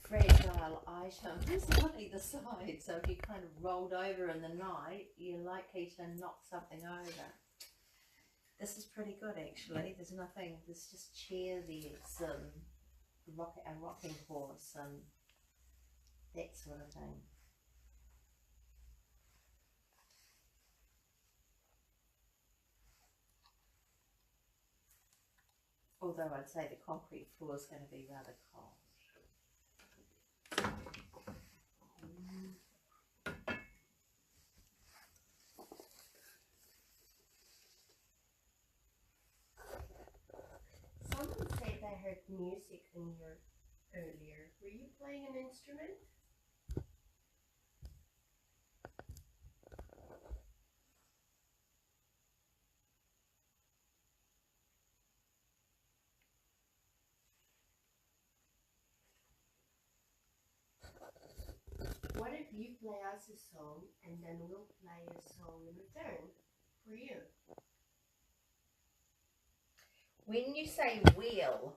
fragile items on either side. So if you kind of rolled over in the night, you're likely to knock something over. This is pretty good, actually. There's nothing. There's just chair there, some a rocking horse, and that sort of thing. Although I'd say the concrete floor is going to be rather cold. Someone said they heard music in here earlier. Were you playing an instrument? What if you play us a song and then we'll play a song in return for you? When you say wheel,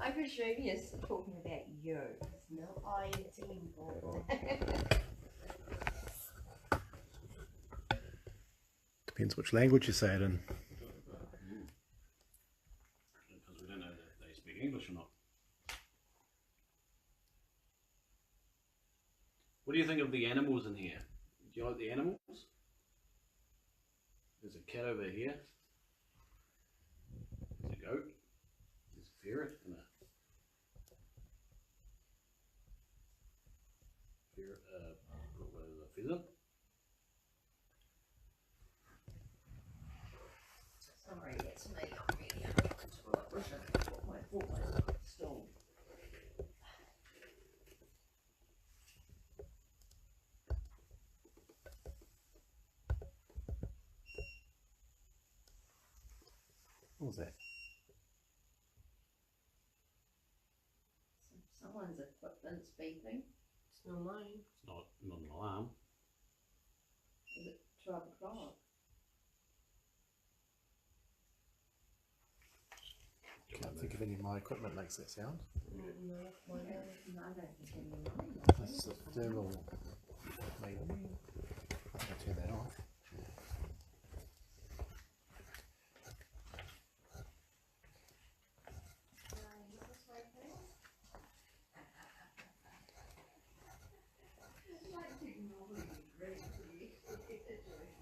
I presume you're talking about you. No, I team board. Depends which language you say it in. Because we don't know if they speak English or not. What do you think of the animals in here? Do you like the animals? There's a cat over here. There's a goat. There's a ferret and a pheasant. Sorry, it's me. I'm really uncomfortable. I wish I could put my foot on the stool. What was that? Someone's equipment's beeping. It's not mine. It's not an alarm. Is it 12 o'clock? Can't think of any of my equipment makes that sound. No, mine don't. No, I don't think any of mine. That's the thermal. Maybe. I think I'll turn that off.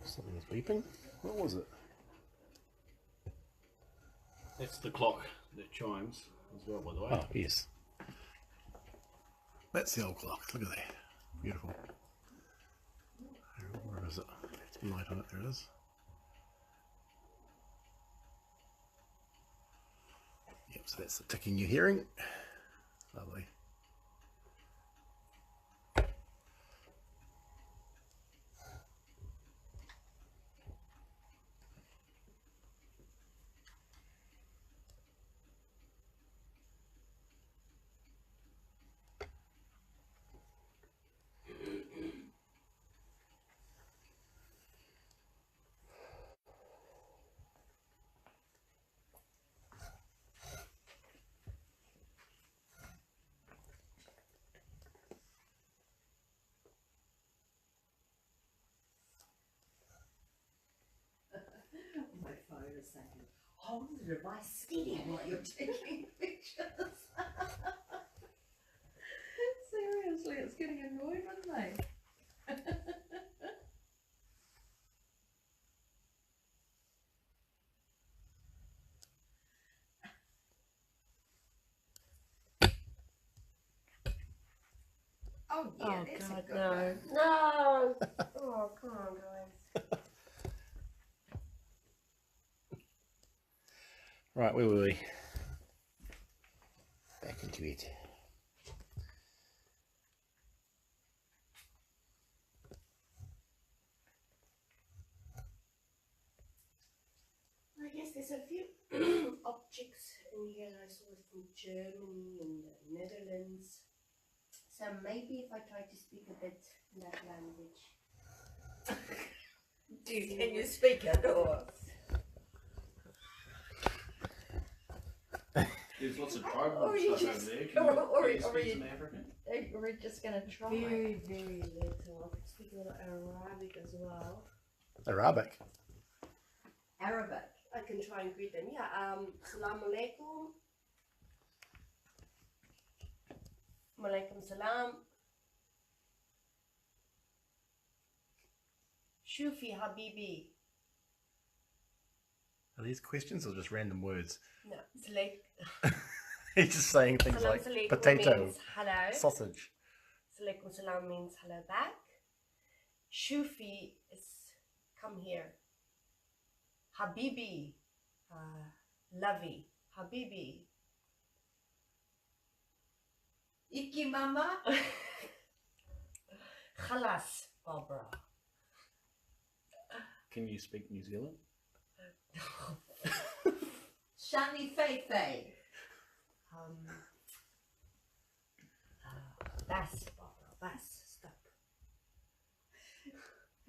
Something was beeping. What was it? That's the clock that chimes as well, by the way. Oh, yes. That's the old clock. Look at that. Beautiful. Where is it? Some light on it. There it is. Yep, so that's the ticking you're hearing. Lovely. My phone is saying, hold the device steady while you're taking pictures. getting annoyed with me. Oh yeah, Oh that's God, a good no. one. No! Oh, come on, guys. Right, where were we? Back into it. I guess there's a few objects in here that I saw from Germany and the Netherlands. So maybe if I try to speak a bit in that language. Can you speak it or? There's lots of Or tribal you stuff just- over there. or Can you you- speak some African? We're just gonna try. Very, very little. I can speak a little Arabic as well. Arabic. Arabic. I can try and greet them. Yeah, Salam alaikum. Malaikum salam. Shufi Habibi. Are these questions or just random words? No, Salek. He's just saying things Salam like alaikum potato, means hello. sausage. Salaikum salam means hello back. Shufi is come here. Habibi, lovey. Habibi. Iki mama. Khalas, Barbara. Can you speak New Zealand? Shani Feifei. Bas, Barbara, Bas, stop.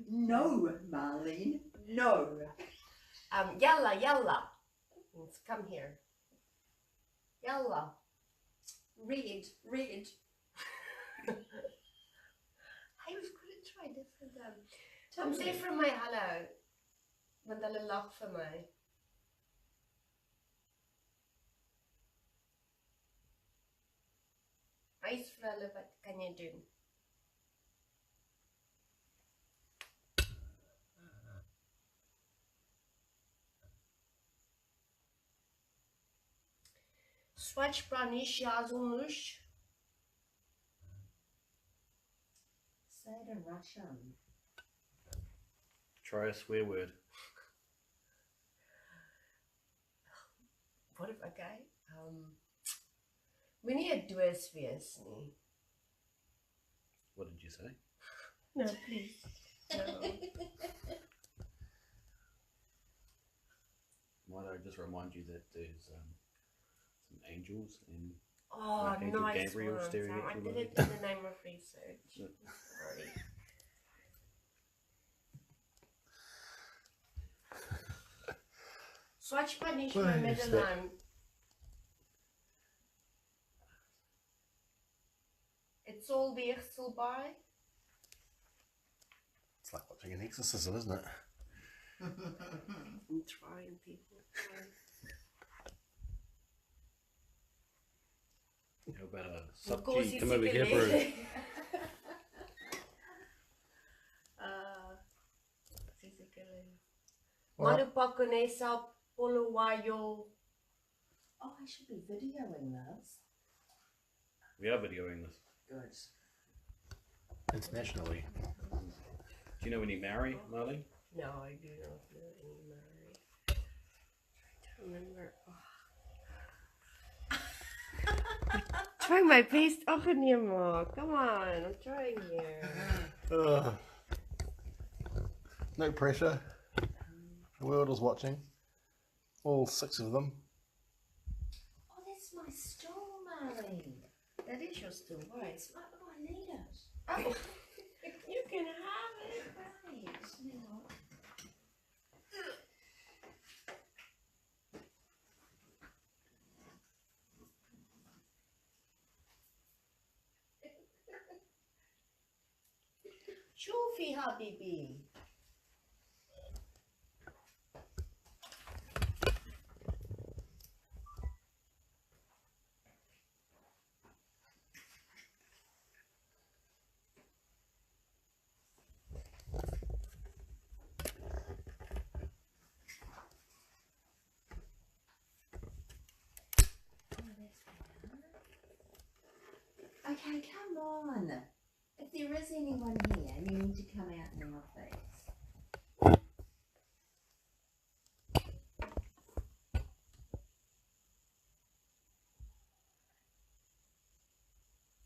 No, Marlene. No. Yalla, yalla means come here. Yalla. Read. I was going to try this for them. Kom sê vir my hallo. Want hulle lag vir my. Wys vir hulle wat kan jy doen? Swatch Pranish Yazulnush. Say it in Russian. Try a swear word. What if, okay? Moenie 'n doos wees nie. What did you say? No, please. No. Might I just remind you that there's some angels and Oh, Archangel nice Gabriel one. staring Sam. at I you did like it in the name of research. Yeah. Sorry. Swatch Panish my Wait, middle stop. name. It's all weersel by. It's like watching an exorcism, isn't it? I'm trying, people. how about a Of course, sub you come over see here, the bro? lady. Physically. Alright. Manupakonesa Polowayo. Oh, I should be videoing this. We are videoing this. Good. Internationally. Do you know any Maori, Marlene? No, I do not know any Maori. Trying to remember. Trying my best. Come on, I'm trying here. No pressure. The world is watching. All 6 of them. Oh, that's my stool, Marlene. That is your stool, right? It's my, oh, I need it. Oh, you can have it. Right. Now. Shufi Habibi. Okay, come on. If there is anyone here, you need to come out now, please.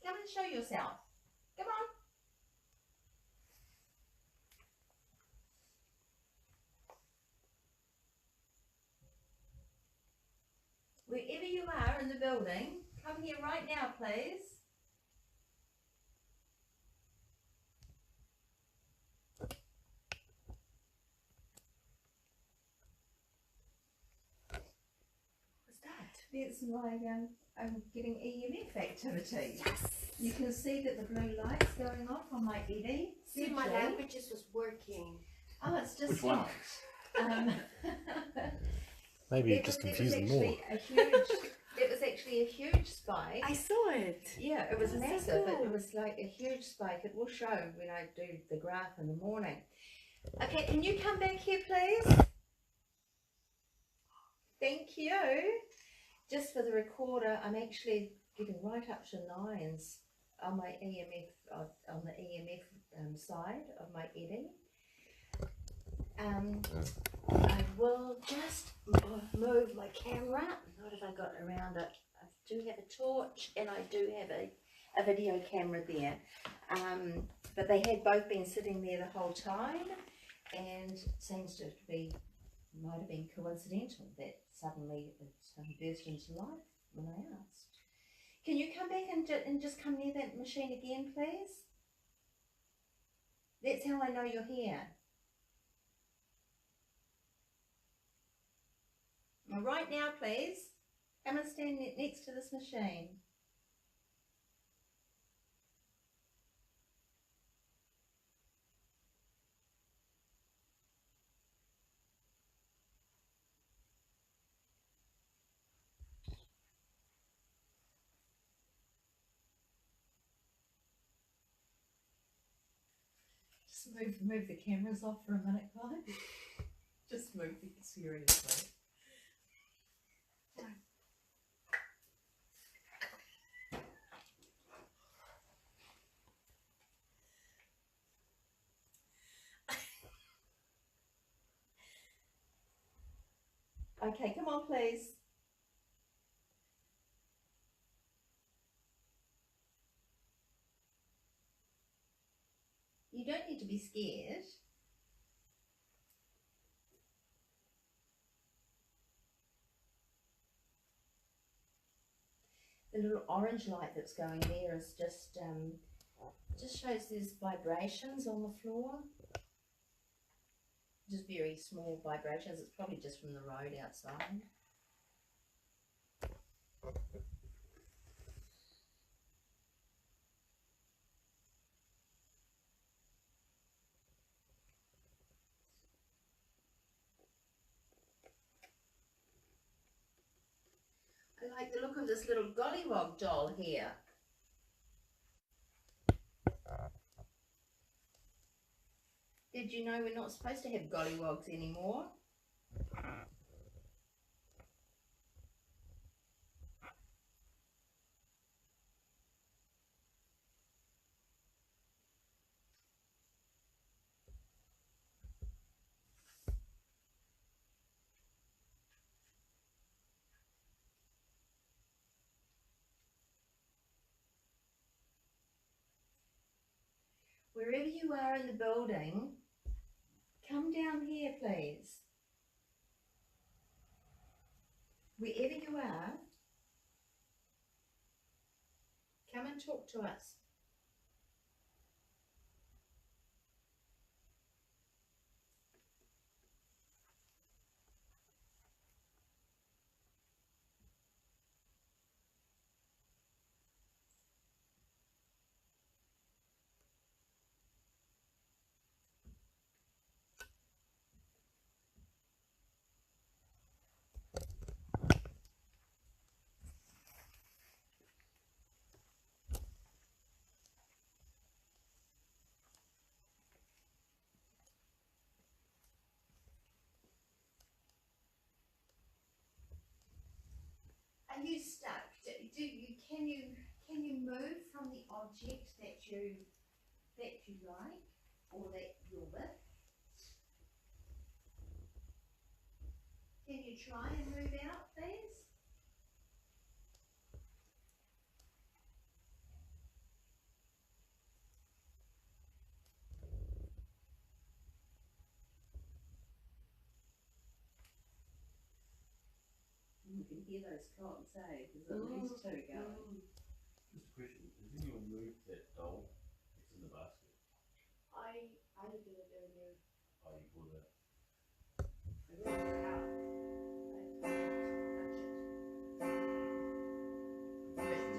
Come and show yourself. Come on. Wherever you are in the building, come here right now, please. What's that? That's my, I'm getting EMF activity. Yes. You can see that the blue light's going off on my Eddie. See, my languages was working. Oh, it's just Which one? stopped. Maybe you just confuse them more. It was actually a huge spike. I saw it. Yeah, it was That's so massive. cool. It was like a huge spike. It will show when I do the graph in the morning. Okay, can you come back here, please? Thank you. Just for the recorder, I'm actually getting right up to 9s on my EMF, on the EMF side of my Eddie. I will just move my camera. What have I got around it? I do have a torch and I do have a video camera there. But they had both been sitting there the whole time, and it seems to be, might have been coincidental that suddenly it burst into life when I asked. Can you come back and just come near that machine again, please? That's how I know you're here. Now, right now, please, come and stand next to this machine. Just move the cameras off for a minute, Clive. Just move the seriously. Okay, come on, please. You don't need to be scared. The little orange light that's going there is just shows there's vibrations on the floor. Just very small vibrations. It's probably just from the road outside. I like the look of this little gollywog doll here. Did you know we're not supposed to have gollywogs anymore? Wherever you are in the building, come down here, please. Wherever you are, come and talk to us. Are you stuck? Can you you move from the object that you like or that you're with? Can you try and move out, please? You can hear those clocks, eh? There's at least two going. Just a question. Has anyone moved that doll that's in the basket? I did it earlier. Oh, you bought it. I brought it out.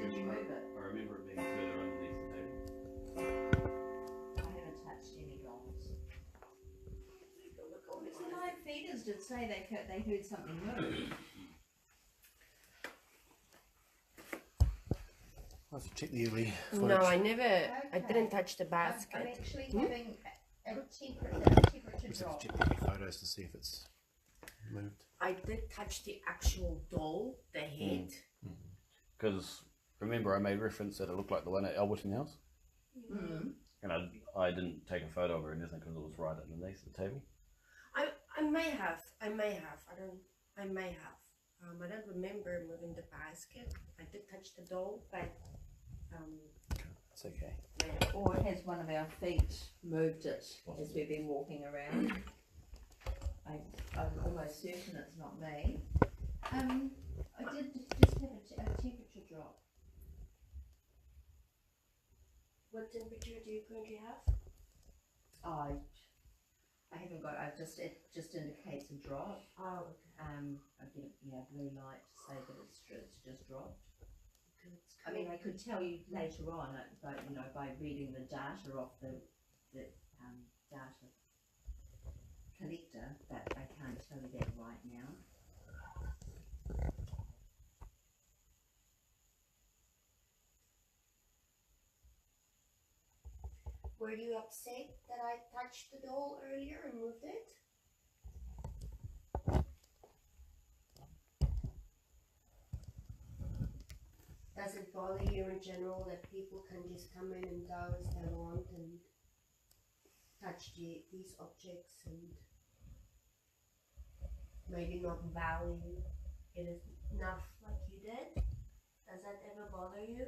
Did you move it? I remember it being further underneath the table. I haven't touched any dolls. The live feeders did say they heard something move. I'll have to check the early No, footage. I never. I Okay. didn't touch the I'm basket. actually having a temperature Just have drop. to check the early photos to see if it's moved. I did touch the actual doll, the head. Because remember, I made reference that it looked like the one at Alberton House, Mm. and I didn't take a photo of it or anything because it was right underneath the table. I may have. I may have. I may have. I don't remember moving the basket. I did touch the doll, but It's okay. yeah. Or has one of our feet moved it as we've been walking around? I'm almost certain it's not me. I did just have a temperature drop. What temperature do you currently have? I haven't got. It just indicates a drop. Oh, I get blue light to say that it's just dropped. okay. I mean, I could tell you later on, by reading the data off the data collector, but I can't tell you that right now. Were you upset that I touched the doll earlier and moved it? Does it bother you in general that people can just come in and go as they want and touch these objects and maybe not value it enough like you did? Does that ever bother you?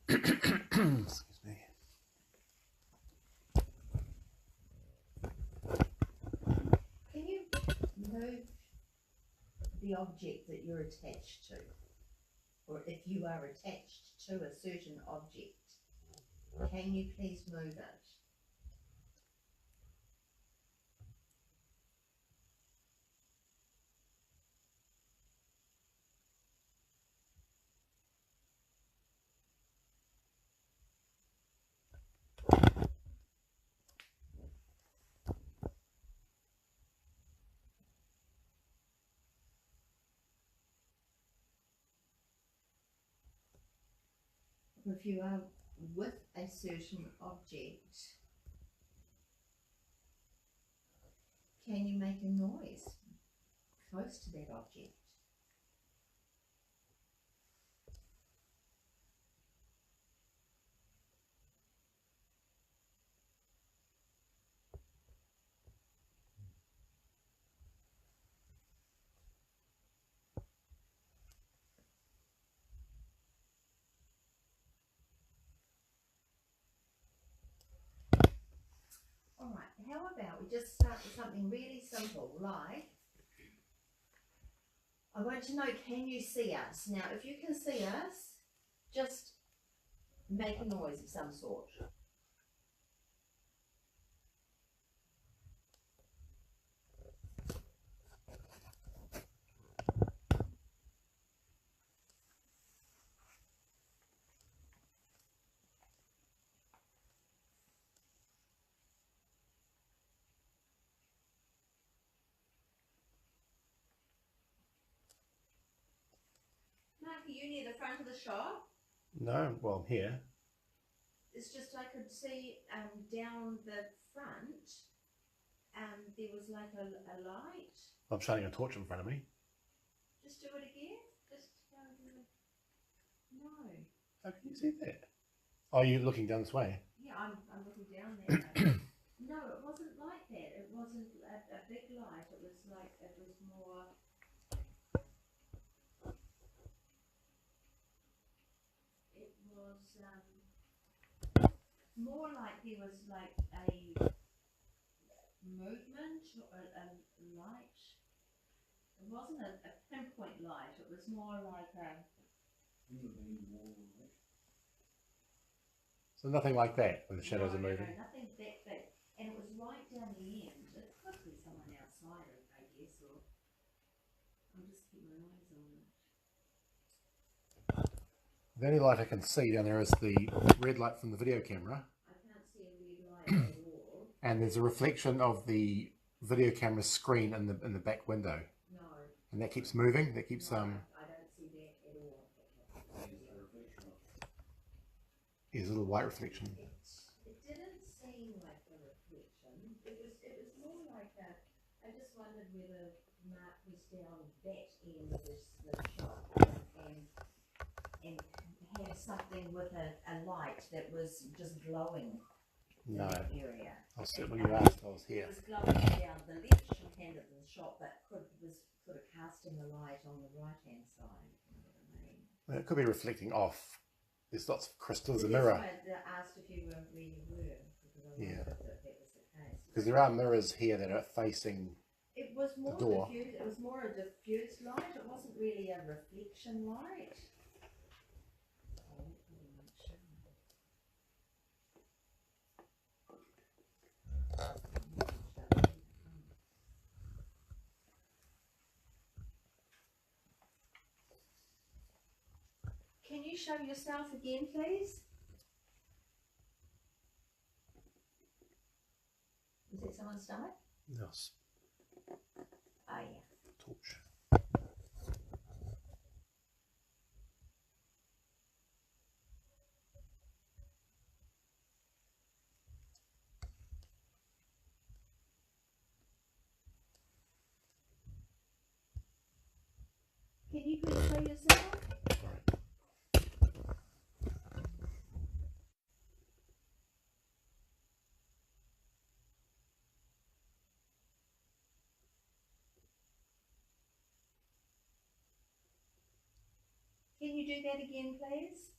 Excuse me. Can you move the object that you're attached to? Or if you are attached to a certain object, can you please move it? If you are with a certain object, can you make a noise close to that object? Alright, how about we just start with something really simple, like, I want to know, can you see us? Now, if you can see us, just make a noise of some sort. Mark, are you near the front of the shop? No, well, I'm here. it's just I could see down the front, there was like a light. I'm shining a torch in front of me. Just do it again. Just no. How can you see that? Oh, you're looking down this way. Yeah, I'm looking down there. No, it wasn't like that. It wasn't a big light. It was like, it was more... It was more like there was like a movement or a light. It wasn't a pinpoint light. It was more like a... So nothing like that when the shadows are moving. No, nothing that big. And it was right down the end. It could be someone outside, I guess, or I'll just keep my eyes on it. The only light I can see down there is the red light from the video camera. I can't see a red light at all. And there's a reflection of the video camera screen in the back window. No. And that keeps moving. That keeps I don't see that at all. There's a little white reflection. It didn't seem like a reflection. It was more like a... I just wondered whether Mark was down that end of the shop and had something with a light that was just glowing in No. that area. When you asked, I was here. It was glowing down the left hand of the shop, but was sort of casting a light on the right hand side. You know what I mean? Well, it could be reflecting off. There's lots of crystals, a That's mirror. why I asked if you were where you were, because I Yeah. wondered if that was the case. Because there are mirrors here that are facing. It was more door. diffused. It was more a diffused light. It wasn't really a reflection light. Can you show yourself again, please? Is that someone's stomach? Yes. Oh, yeah. Torch. Can you please show yourself? Can you do that again, please?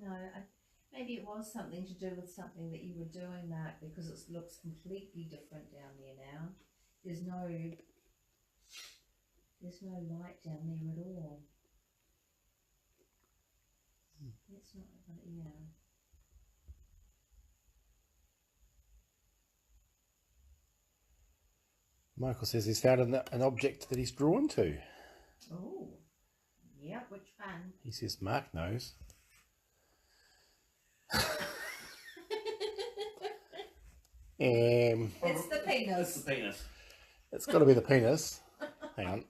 No, maybe it was something to do with something that you were doing, Mark, because it looks completely different down there now. There's no light down there at all. That's not, yeah. Michael says he's found an object that he's drawn to. Oh, yeah, which one? He says Mark knows. It's the penis. It's the penis. It's got to be the penis. Hang on.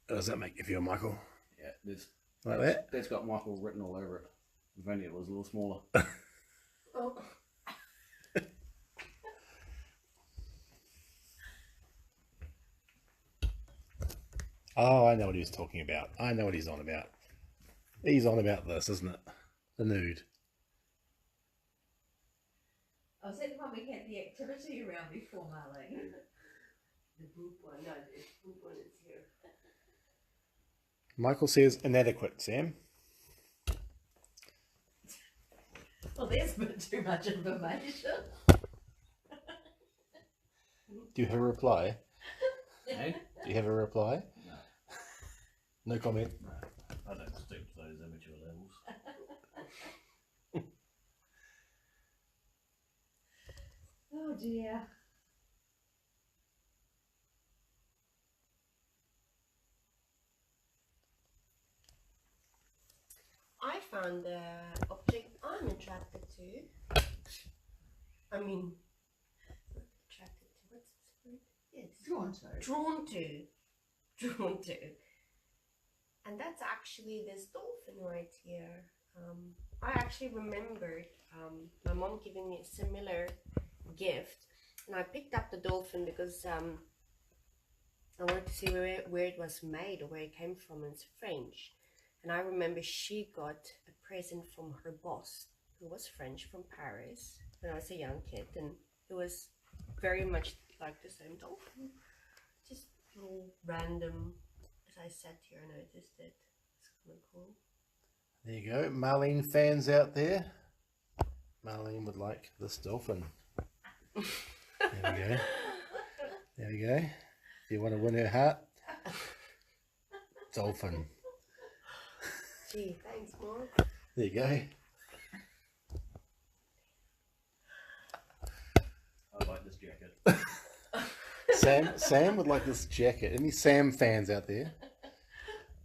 How does that make you feel, Michael? Yeah, there's Like that? that's got Michael written all over it. If only it was a little smaller. Oh. Oh, I know what he was talking about. I know what he's on about. He's on about this, isn't it? The nude. Oh, is that the one we had the activity around before, Marlene? The boob one, no, the boob one is here. Michael says inadequate, Sam. Well, there's a bit too much information. Do you have a reply? Hey? Do you have a reply? No. No comment. No. I don't stoop to those amateur levels. Oh dear. I found the object I'm attracted to. I mean, Drawn to. drawn to. And that's actually this dolphin right here. I actually remembered my mom giving me a similar gift, and I picked up the dolphin because I wanted to see where it was made or where it came from, and it's French. And I remember she got a present from her boss, who was French, from Paris, when I was a young kid, and it was very much like the same dolphin. Just little random, as I sat here I noticed it. It's kind of cool. There you go, Marlene fans out there. Marlene would like this dolphin. There we go. There we go. If you want to win her heart, dolphin. Gee, thanks, Mom. There you go. I like this jacket. Sam would like this jacket. Any Sam fans out there?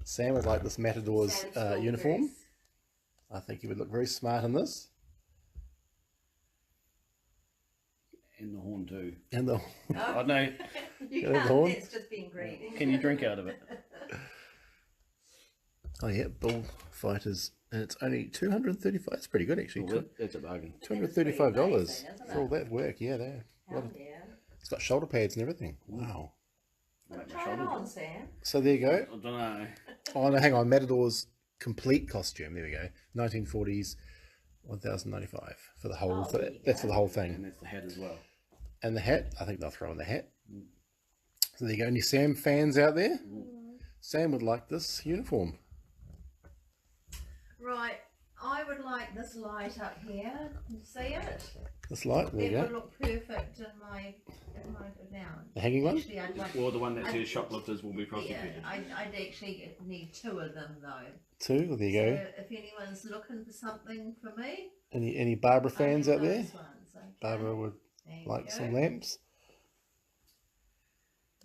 Sam would like this Matador's Sam's uniform. dress. I think he would look very smart in this. And the horn too. And the Oh no, You Go can't, on. it's just being greedy. can you drink out of it? oh yeah, bullfighters, and it's only $235. That's pretty good actually. Well, that's a bargain. $235 amazing, isn't for all it? that work. Yeah, there. Hell yeah. It's got shoulder pads and everything. Wow. Make my Try it shoulder on, drop. Sam. So there you go. I don't know. Oh no, hang on. Matador's complete costume. There we go. 1940s, $1,095 for the whole. Oh, there you That's for the whole And thing. that's the hat as well. And the hat. I think they'll throw in the hat. So there you go. Any Sam fans out there? Sam would like this uniform. Right, I would like this light up here. Can you see it? This light. There It you would go. look perfect in my down. The hanging one. Actually, I'd like. Or the one that says shoplifters will be Yeah, prosecuted. I'd actually need 2 of them though. Two. There you go. So if anyone's looking for something for me, Any Barbara I fans need out there? those ones, okay? Barbara would There you like go. some lamps.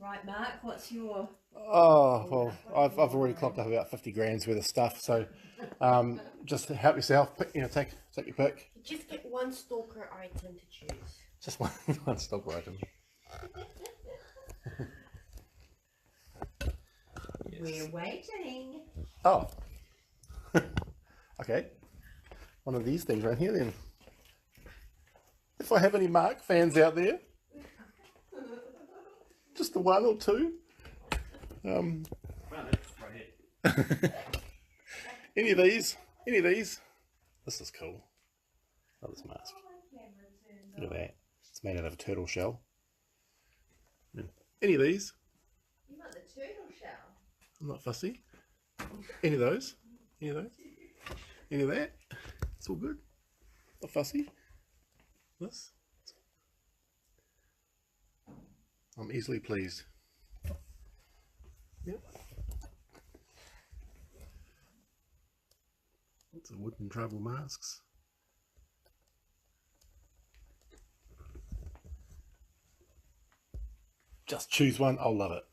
Right, Mark, what's your? Oh well, I've already clocked up about 50 grand's worth of stuff. So just help yourself. Pick, take your pick. You just get one stalker item to choose. Just one stock item. We're waiting. Oh. Okay. One of these things right here then. If I have any Mark fans out there, just the one or two. Well, that's right here. Any of these? Any of these? This is cool. Love this mask. Look at that. It's made out of a turtle shell. Any of these? You want the turtle shell? I'm not fussy. Any of those? Any of those? Any of that? It's all good. Not fussy. This? I'm easily pleased. Yep. Lots of wooden tribal masks. Just choose one. I'll love it.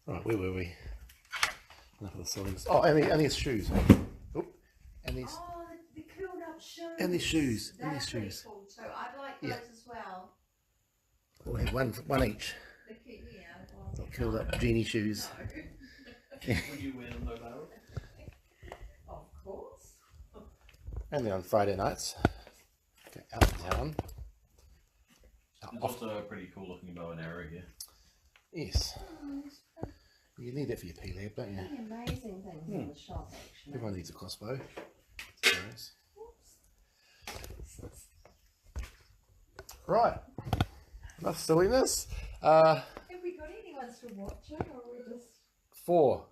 Right, where were we? Enough of the ceilings. Oh, and these shoes. Oh, and these Oh, the curled up shoes. And these shoes, and That's these pretty shoes. cool too. I'd like those Yeah. as well. we'll have one each. Well, Curled up genie shoes. Would you wear them though, Barbara? of course. Only on Friday nights. Go out of town. There's Off. also a pretty cool looking bow and arrow here. Yes. You need that for your P-Lab, don't you? Pretty amazing things in the shop actually. Everyone needs a crossbow. Suppose. Right. Enough silliness. Have we got anyone still watching or are we just... 4.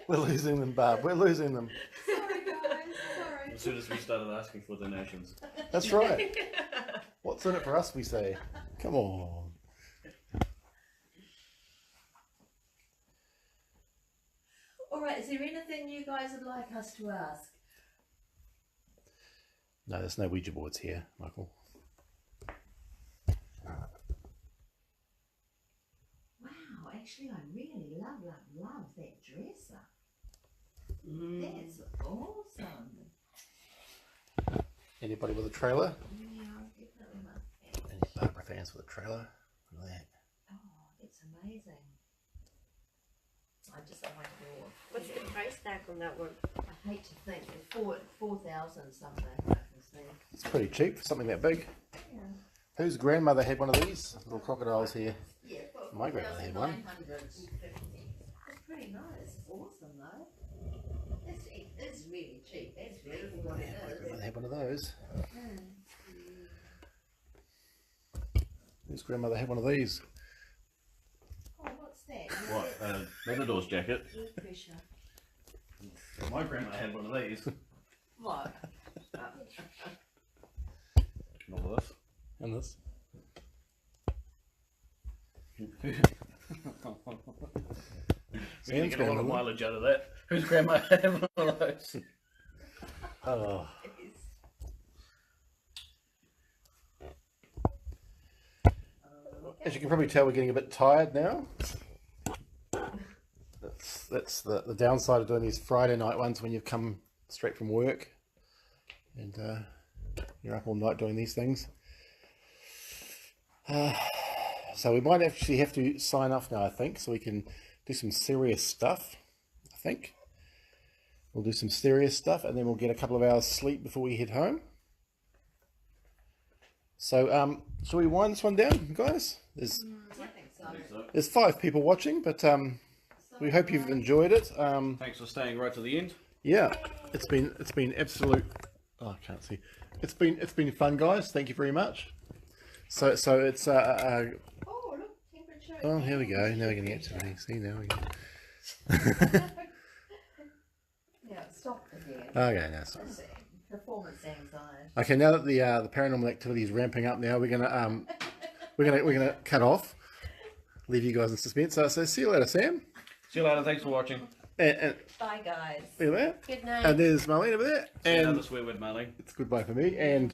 We're losing them, Barb. We're losing them. Sorry guys, sorry. As soon as we started asking for donations. That's right. What's in it for us, we say. Come on. Alright, is there anything you guys would like us to ask? No, there's no Ouija boards here, Michael. Wow, actually I really love that dresser. That's awesome. Anybody with a trailer? Yeah, definitely. That's for the trailer. Look at that. Oh, it's amazing. I just like it all. What's the price tag on that one? I hate to think, it's 4,000 something. I can see. It's pretty cheap for something that big. Yeah. Whose grandmother had one of these? Little crocodiles here. Yeah, but My grandmother had one. 4,950. It's pretty nice. Awesome though. It's really cheap. That's really what it My is. grandmother had one of those. Mm. Whose grandmother had one of these? Oh, what's that? What? Matador's jacket. Air pressure. My grandma had one of these. What? And all this. And this. We need to get a lot of grandmother. mileage out of that. Whose grandma had one of those? Oh. As you can probably tell, we're getting a bit tired now. That's the downside of doing these Friday night ones when you've come straight from work and you're up all night doing these things. So we might actually have to sign off now, I think, so we can do some serious stuff. I think we'll do some serious stuff and then we'll get a couple of hours sleep before we head home. So shall we wind this one down, guys? I think so. There's 5 people watching, but we hope you've enjoyed it. Thanks for staying right to the end. Yeah, it's been absolute. Oh, I can't see. It's been fun, guys. Thank you very much. So it's Oh, look, temperature. oh, here we go. Now we're getting activity. See, now we go. Yeah, stop again. Okay, now sorry. It's performance anxiety. Okay, now that the paranormal activity is ramping up, now we're gonna cut off. Leave you guys in suspense. So see you later, Sam. See you later. Thanks for watching. And Bye, guys. look at that. Good night. And there's Marlene over there. See you And another swear word, Marlene. it's goodbye for me. And